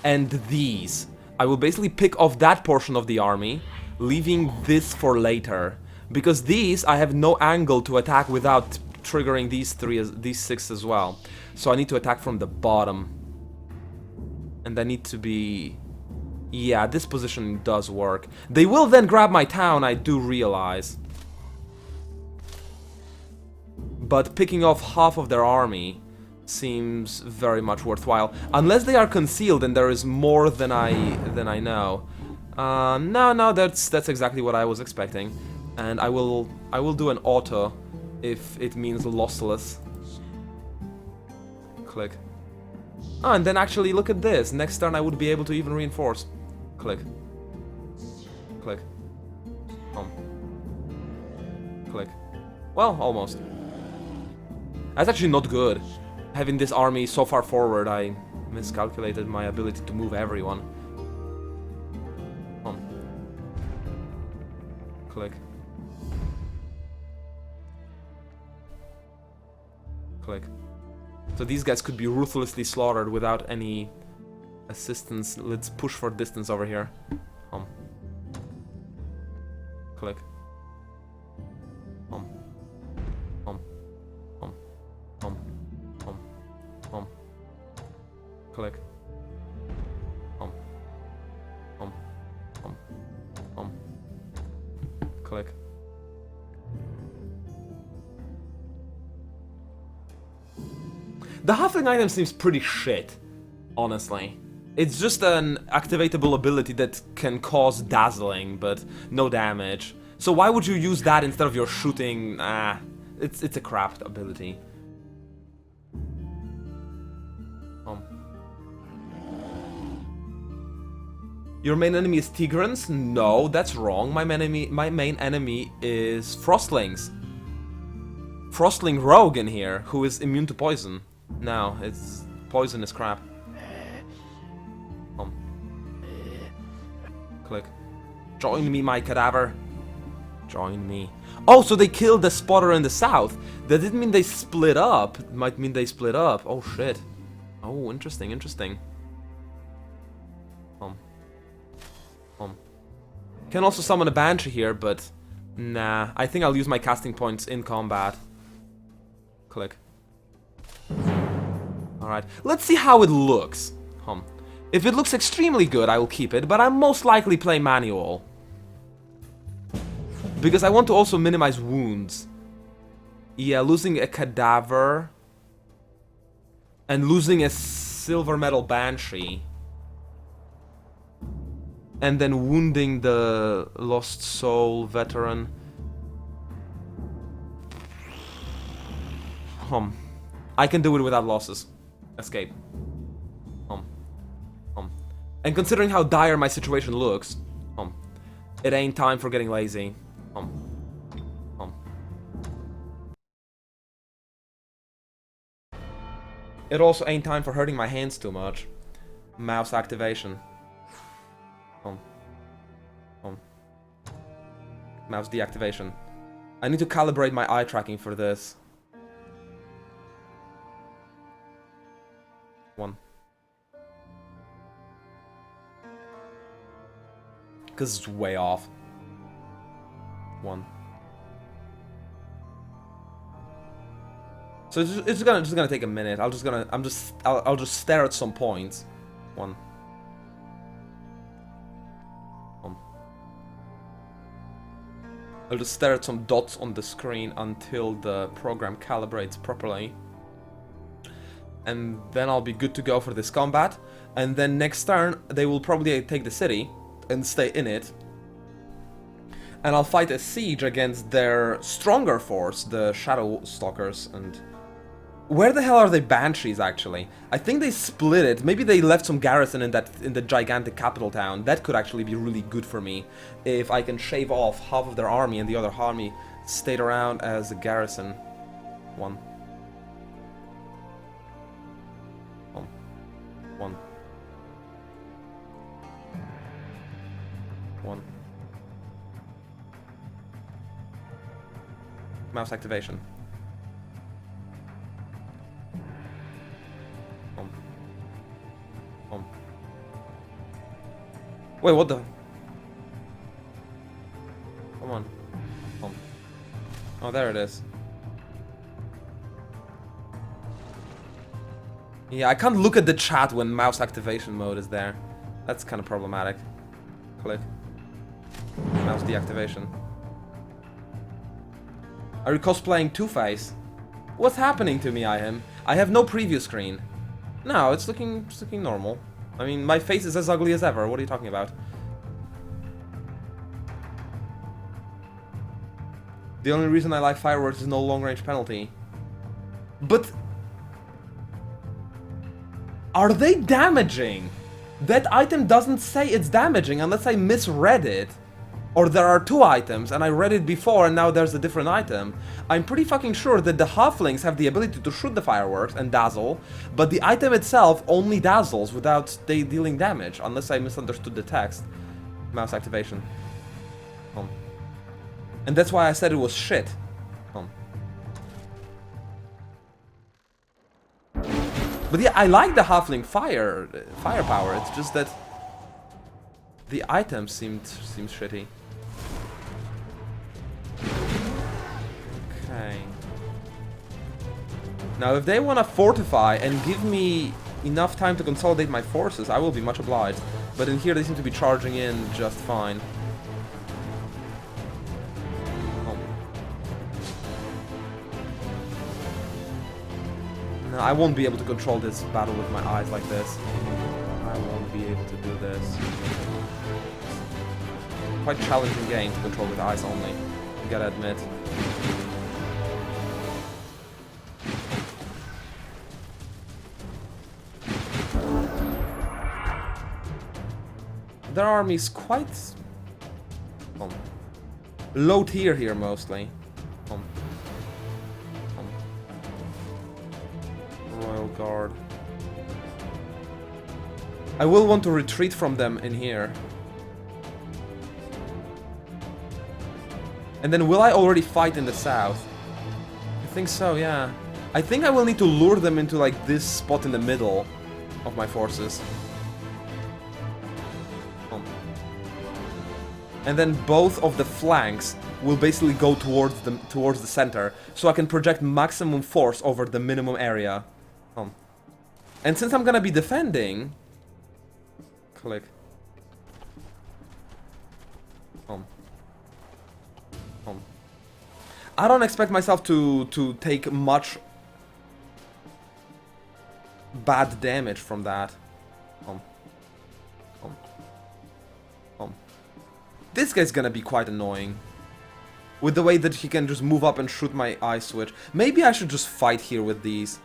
and these. I will basically pick off that portion of the army, leaving this for later. Because these, I have no angle to attack without triggering these 6 as well. So I need to attack from the bottom. And I need to be... Yeah, this position does work. They will then grab my town, I do realize. But picking off half of their army seems very much worthwhile. Unless they are concealed and there is more than I know. No, that's exactly what I was expecting. And I will do an auto if it means lossless. Click. Oh, and then actually look at this. Next turn I would be able to even reinforce. Click. Click. Click. Well, almost. That's actually not good. Having this army so far forward, I miscalculated my ability to move everyone. Click. Click. So these guys could be ruthlessly slaughtered without any assistance. Let's push for distance over here. Click. Click. Click. The halfling item seems pretty shit, honestly. It's just an activatable ability that can cause dazzling, but no damage. So why would you use that instead of your shooting? It's a crap ability. Your main enemy is Tigrans? No, that's wrong. My main enemy is Frostlings. Frostling rogue in here, who is immune to poison. No, it's poisonous crap. Click. Join me, my cadaver. Join me. Oh, so they killed the spotter in the south. That didn't mean they split up. It might mean they split up. Oh shit. Oh, interesting, interesting. Can also summon a Banshee here, but nah. I think I'll use my casting points in combat. Click. Alright, let's see how it looks. If it looks extremely good, I will keep it, but I most likely play manual. Because I want to also minimize wounds. Yeah, losing a cadaver and losing a silver metal Banshee. And then wounding the Lost Soul veteran. I can do it without losses. Escape. And considering how dire my situation looks, it ain't time for getting lazy. It also ain't time for hurting my hands too much. Mouse activation. Mouse deactivation. I need to calibrate my eye tracking for this. 1. Because it's way off. 1. So it's gonna take a minute. I'll just stare at some points. 1. I'll just stare at some dots on the screen until the program calibrates properly. And then I'll be good to go for this combat. And then next turn, they will probably take the city and stay in it. And I'll fight a siege against their stronger force, the Shadow Stalkers. And where the hell are they Banshees, actually? I think they split it. Maybe they left some garrison in the gigantic capital town. That could actually be really good for me if I can shave off half of their army and the other army stayed around as a garrison. 1. 1. 1. Mouse activation. Wait, what the? Come on. Oh, there it is. Yeah, I can't look at the chat when mouse activation mode is there. That's kind of problematic. Click. Mouse deactivation. Are you cosplaying Two-Face? What's happening to me, I have no preview screen. No, it's looking normal. I mean, my face is as ugly as ever. What are you talking about? The only reason I like fireworks is no long-range penalty. But are they damaging? That item doesn't say it's damaging unless I misread it. Or there are 2 items and I read it before and now there's a different item. I'm pretty fucking sure that the halflings have the ability to shoot the fireworks and dazzle, but the item itself only dazzles without they dealing damage, unless I misunderstood the text. Mouse activation. And that's why I said it was shit. But yeah, I like the halfling firepower. It's just that the item seems shitty. Okay. Now, if they want to fortify and give me enough time to consolidate my forces, I will be much obliged. But in here, they seem to be charging in just fine. Oh. No, I won't be able to control this battle with my eyes like this. I won't be able to do this. Quite challenging game to control with eyes only, I gotta admit. Their army's quite low tier here mostly. Royal Guard. I will want to retreat from them in here. And then will I already fight in the south? I think so, yeah. I think I will need to lure them into like this spot in the middle of my forces. And then both of the flanks will basically go towards the center, so I can project maximum force over the minimum area. And since I'm gonna be defending, click. I don't expect myself to take much bad damage from that. This guy's gonna be quite annoying. With the way that he can just move up and shoot my eye switch. Maybe I should just fight here with these.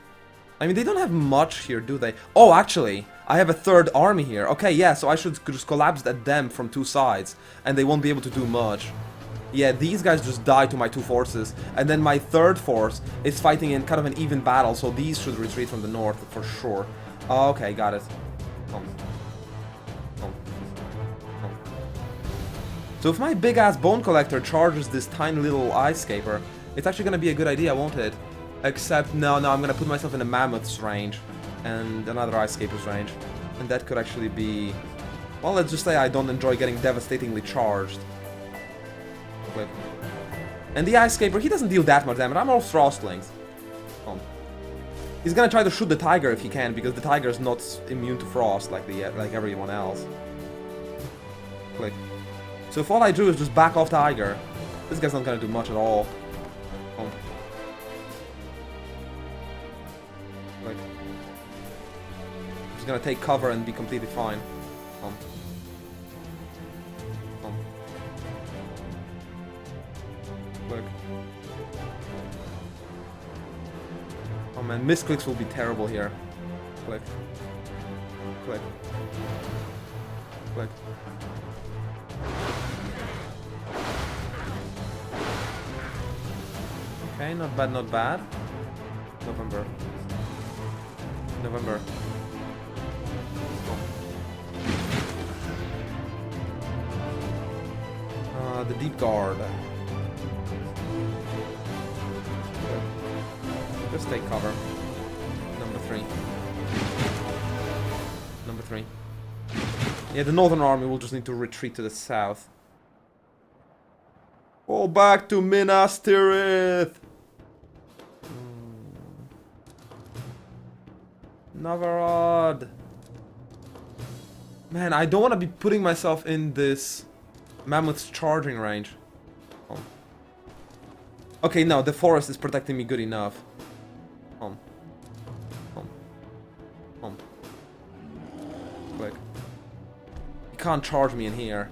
I mean, they don't have much here, do they? Oh, actually, I have a third army here. Okay, yeah, so I should just collapse at them from two sides. And they won't be able to do much. Yeah, these guys just die to my two forces. And then my third force is fighting in kind of an even battle. So these should retreat from the north for sure. Okay, got it. So if my big-ass Bone Collector charges this tiny little Ice Scaper, it's actually gonna be a good idea, won't it? Except, no, I'm gonna put myself in a Mammoth's range, and another Ice Scaper's range. And that could actually be... Well, let's just say I don't enjoy getting devastatingly charged. Okay. And the Ice Scaper, he doesn't deal that much damage. I'm all Frostlings. He's gonna try to shoot the Tiger if he can, because the Tiger is not immune to Frost like everyone else. Click. So if all I do is just back off Tiger, this guy's not gonna do much at all. Like, he's gonna take cover and be completely fine. Look. Oh man, misclicks will be terrible here. Click. Click. Click. Okay, not bad, not bad. November. The Deep Guard. Just take cover. Number 3. Yeah, the Northern Army will just need to retreat to the south. Fall back to Minas Tirith! Navarad! Man, I don't want to be putting myself in this Mammoth's charging range. Okay, no, the forest is protecting me good enough. Click. You can't charge me in here.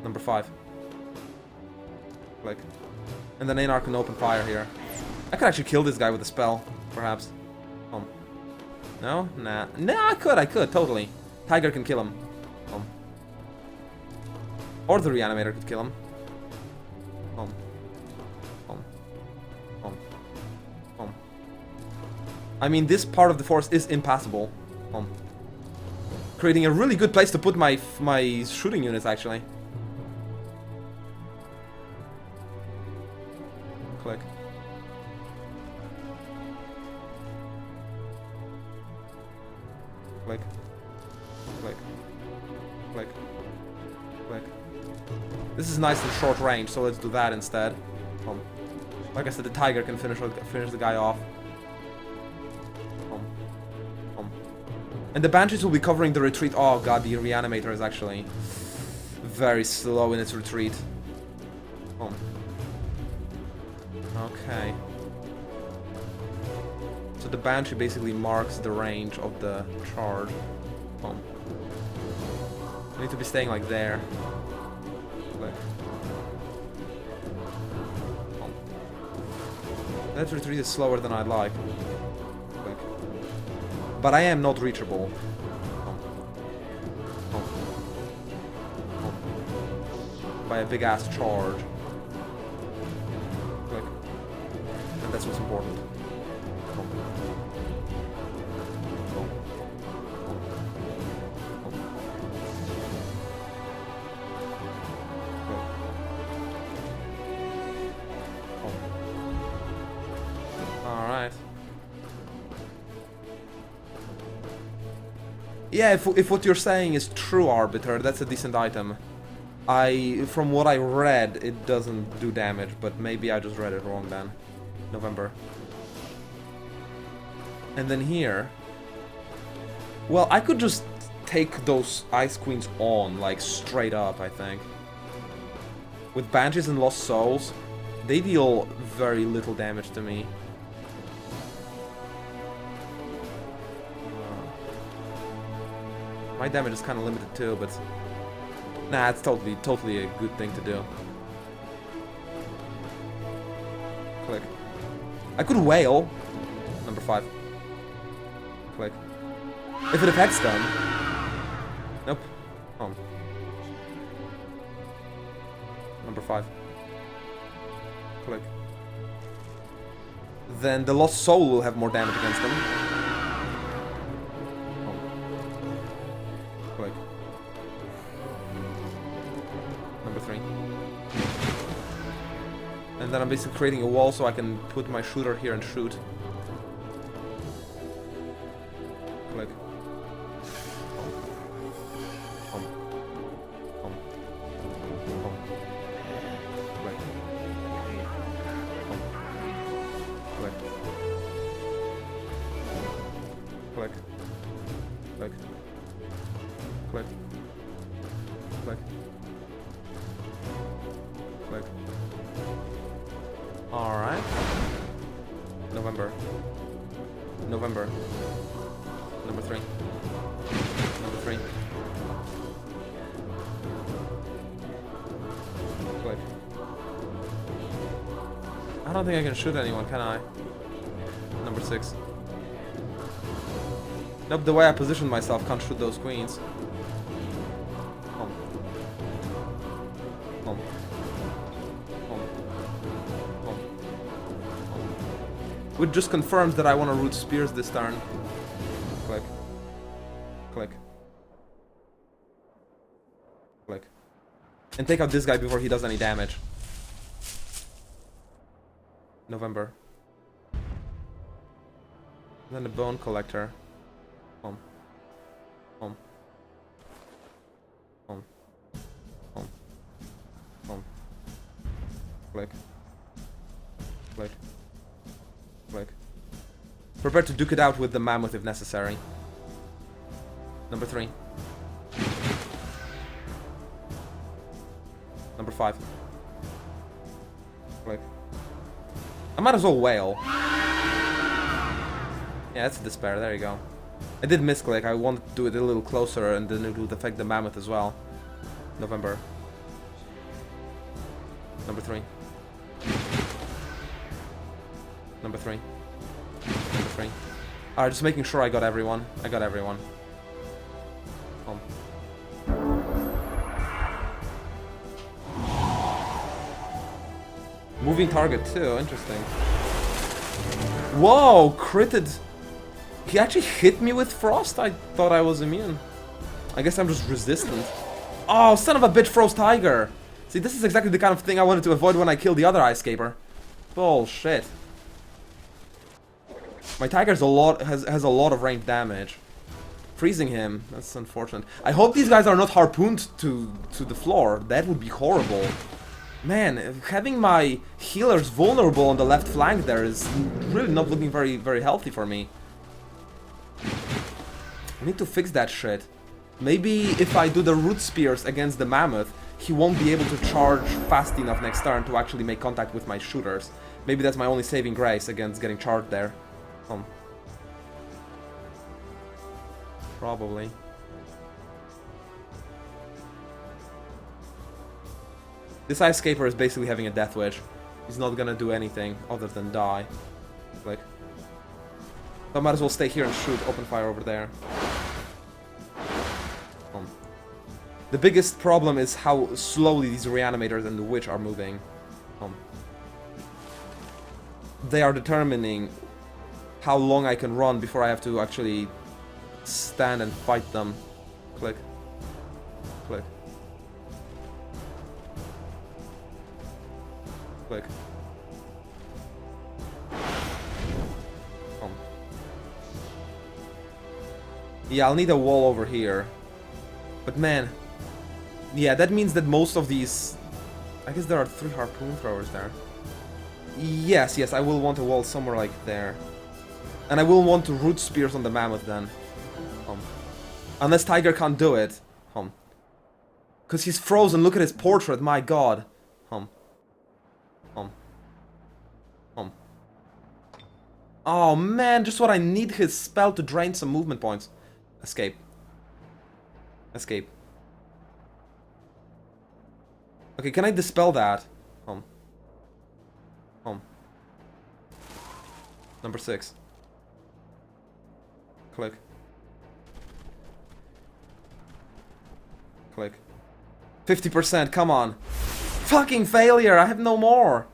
Number 5. Click. And then Anar can open fire here. I could actually kill this guy with a spell, perhaps. No? Nah. Nah, I could, totally. Tiger can kill him. Or the Reanimator could kill him. I mean, this part of the forest is impassable. Creating a really good place to put my shooting units, actually. Click. Click. Click. Click. Click. This is nice and short range, so let's do that instead. Like I said, the Tiger can finish the guy off. And the Banshees will be covering the retreat. Oh god, the Reanimator is actually very slow in its retreat. Oh. Okay. So the Banshee basically marks the range of the charge. Oh. I need to be staying like there. Click. Oh. That retreat is slower than I'd like. Click. But I am not reachable. By a big ass charge. Click. And that's what's important. Alright. Yeah, if what you're saying is true, Arbiter, that's a decent item. From what I read, it doesn't do damage, but maybe I just read it wrong then. November. And then here... Well, I could just take those Ice Queens on, like, straight up, I think. With Banshees and Lost Souls, they deal very little damage to me. My damage is kind of limited too, but... Nah, it's totally a good thing to do. Click. I could wail. Number 5. Click. If it affects them. Nope. Oh. Number 5. Click. Then the Lost Soul will have more damage against them. Click. Number 3. And then I'm basically creating a wall so I can put my shooter here and shoot. Click. Click. Click. Click. Click. Click. Click. Click. Alright. November. November. Number 3. Number 3. Click. I don't think I can shoot anyone, can I? Number 6. Nope, the way I positioned myself can't shoot those queens. Which just confirms that I want to root spears this turn. Click. Click. Click. And take out this guy before he does any damage. November. Then the Bone Collector. Home. Home. Home. Home. Home. Click. Click. Click. Prepare to duke it out with the Mammoth if necessary. Number 3. Number 5. Click. I might as well wail. Yeah, that's despair. There you go. I did misclick. I wanted to do it a little closer and then it would affect the Mammoth as well. November. Number 3. Number 3. Number 3. Alright, just making sure I got everyone. I got everyone. Home. Moving target too, interesting. Whoa, critted. He actually hit me with frost? I thought I was immune. I guess I'm just resistant. Oh, son of a bitch, Frost Tiger. See, this is exactly the kind of thing I wanted to avoid when I killed the other Ice Caper. Bullshit. My Tiger's has a lot of ranged damage. Freezing him, that's unfortunate. I hope these guys are not harpooned to the floor. That would be horrible. Man, having my healers vulnerable on the left flank there is really not looking very healthy for me. I need to fix that shit. Maybe if I do the root spears against the mammoth, he won't be able to charge fast enough next turn to actually make contact with my shooters. Maybe that's my only saving grace against getting charged there. Probably. This Ice Scaper is basically having a death wish. He's not gonna do anything other than die. Like, so I might as well stay here and shoot open fire over there. The biggest problem is how slowly these reanimators and the witch are moving. They are determining how long I can run before I have to actually stand and fight them. Click. Click. Click. Yeah, I'll need a wall over here. But man... Yeah, that means that most of these... I guess there are 3 harpoon throwers there. Yes, I will want a wall somewhere like there. And I will want to root spears on the mammoth then. Unless Tiger can't do it. Because he's frozen, look at his portrait, my god. Oh man, just what I need his spell to drain some movement points. Escape. Escape. Okay, can I dispel that? Number 6. Click. Click. 50%, come on. Fucking failure, I have no more.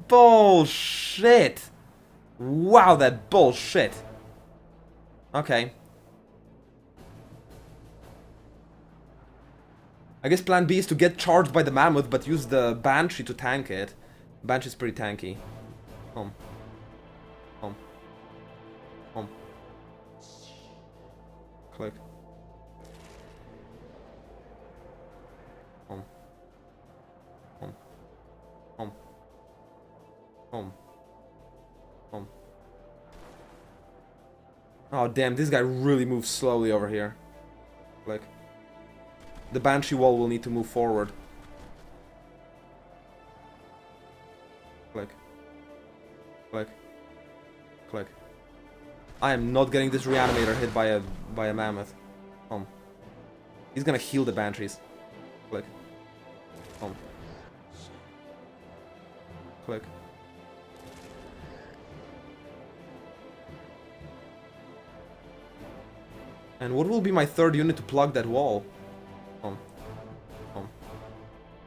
Bullshit. Wow, that bullshit. Okay. I guess plan B is to get charged by the mammoth, but use the Banshee to tank it. Banshee's pretty tanky. Click. Oh damn, this guy really moves slowly over here. Click. The Banshee wall will need to move forward. Click. Click. Click. I am not getting this reanimator hit by a mammoth. He's gonna heal the Banshees. Click. Click. And what will be my 3rd unit to plug that wall?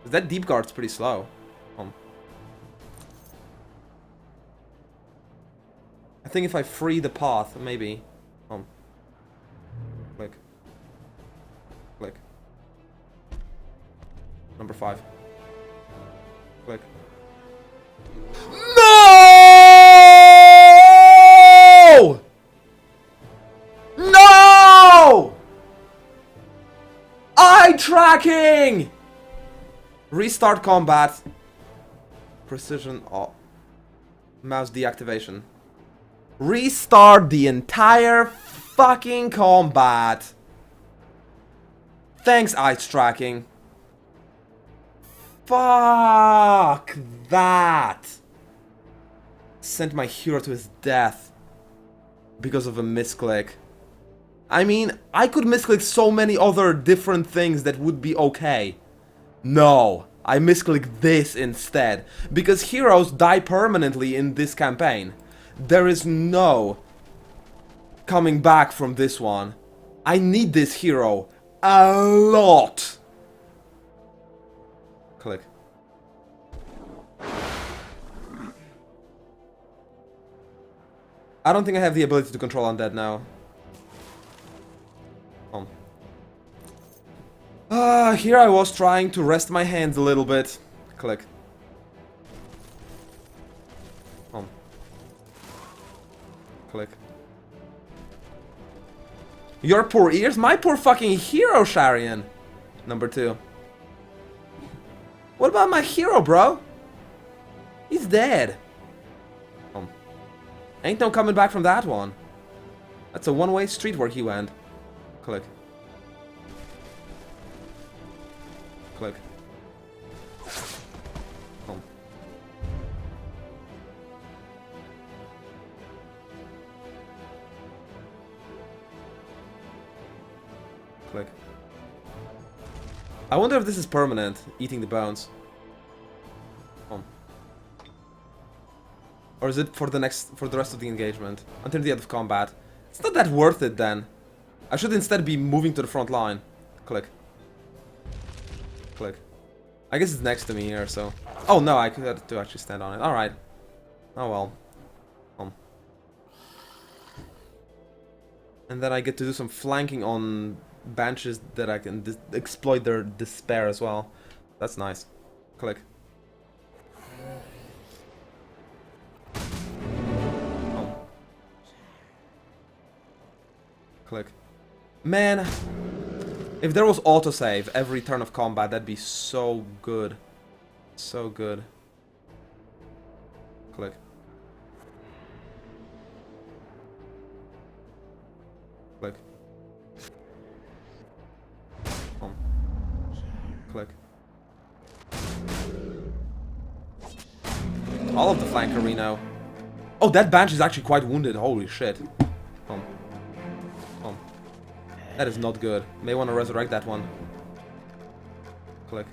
That deep guard's pretty slow. I think if I free the path, maybe. Click. Click. Number 5. Click. No! No! Eye tracking! Restart combat. Precision mouse deactivation. Restart the entire fucking combat. Thanks, ice tracking. Fuck that. Sent my hero to his death because of a misclick. I mean, I could misclick so many other different things that would be okay. No, I misclicked this instead, because heroes die permanently in this campaign. There is no coming back from this one. I need this hero a lot. Click. I don't think I have the ability to control undead now. Here I was trying to rest my hands a little bit. Click. Click. Your poor ears? My poor fucking hero, Sharian. Number 2. What about my hero, bro? He's dead. Ain't no coming back from that one. That's a one-way street where he went. Click. Click. Home. Click. I wonder if this is permanent, eating the bones. Home. Or is it for the rest of the engagement? Until the end of combat. It's not that worth it then. I should instead be moving to the front line. Click. Click. I guess it's next to me here, so... Oh no, I could have to actually stand on it. Alright. Oh well. And then I get to do some flanking on Banshees that I can exploit their despair as well. That's nice. Click. Click. Man, if there was autosave every turn of combat, that'd be so good. So good. Click. Click. Click. All of the flanker Reno. Oh, that Banshee is actually quite wounded. Holy shit. That is not good. May want to resurrect that one. Click.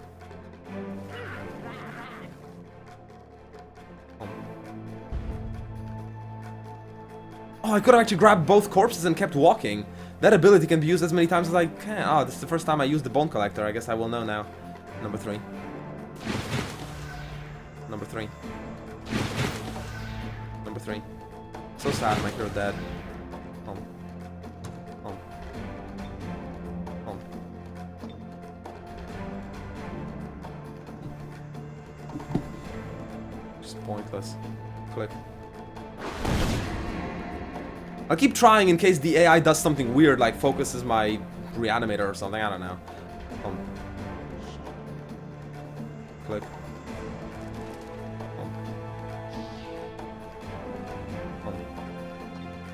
Oh, I could have actually grabbed both corpses and kept walking. That ability can be used as many times as I can. Oh, this is the first time I used the Bone Collector. I guess I will know now. Number 3. Number 3. Number 3. So sad, my hero dead. Just pointless. Click. I'll keep trying in case the AI does something weird, like focuses my reanimator or something. I don't know. Click.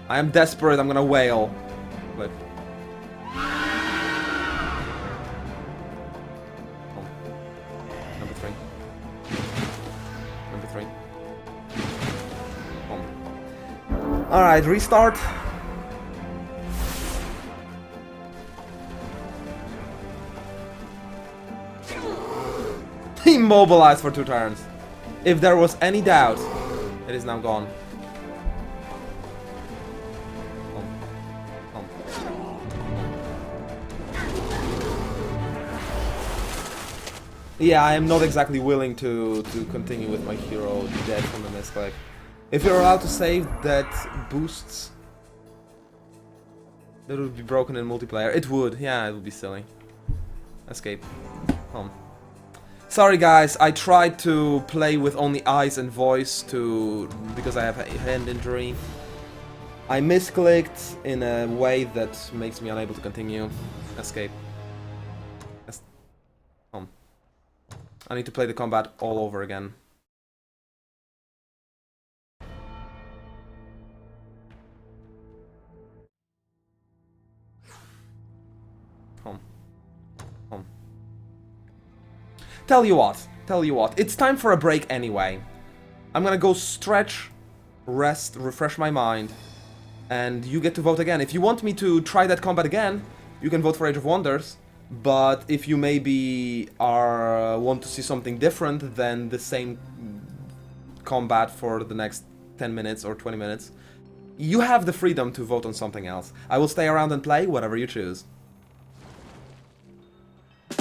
I am desperate. I'm gonna wail. Click. Number 3. Number 3. Alright, restart. Immobilized for 2 turns. If there was any doubt, it is now gone. Yeah, I am not exactly willing to continue with my hero dead from the misclick. If you're allowed to save that boosts, that would be broken in multiplayer. It would, yeah, it would be silly. Escape. Home. Sorry guys, I tried to play with only eyes and voice because I have a hand injury. I misclicked in a way that makes me unable to continue. Escape. Home. I need to play the combat all over again. Home. Tell you what, it's time for a break anyway. I'm gonna go stretch, rest, refresh my mind, and you get to vote again. If you want me to try that combat again, you can vote for Age of Wonders, but if you maybe want to see something different than the same combat for the next 10 minutes or 20 minutes, you have the freedom to vote on something else. I will stay around and play, whatever you choose.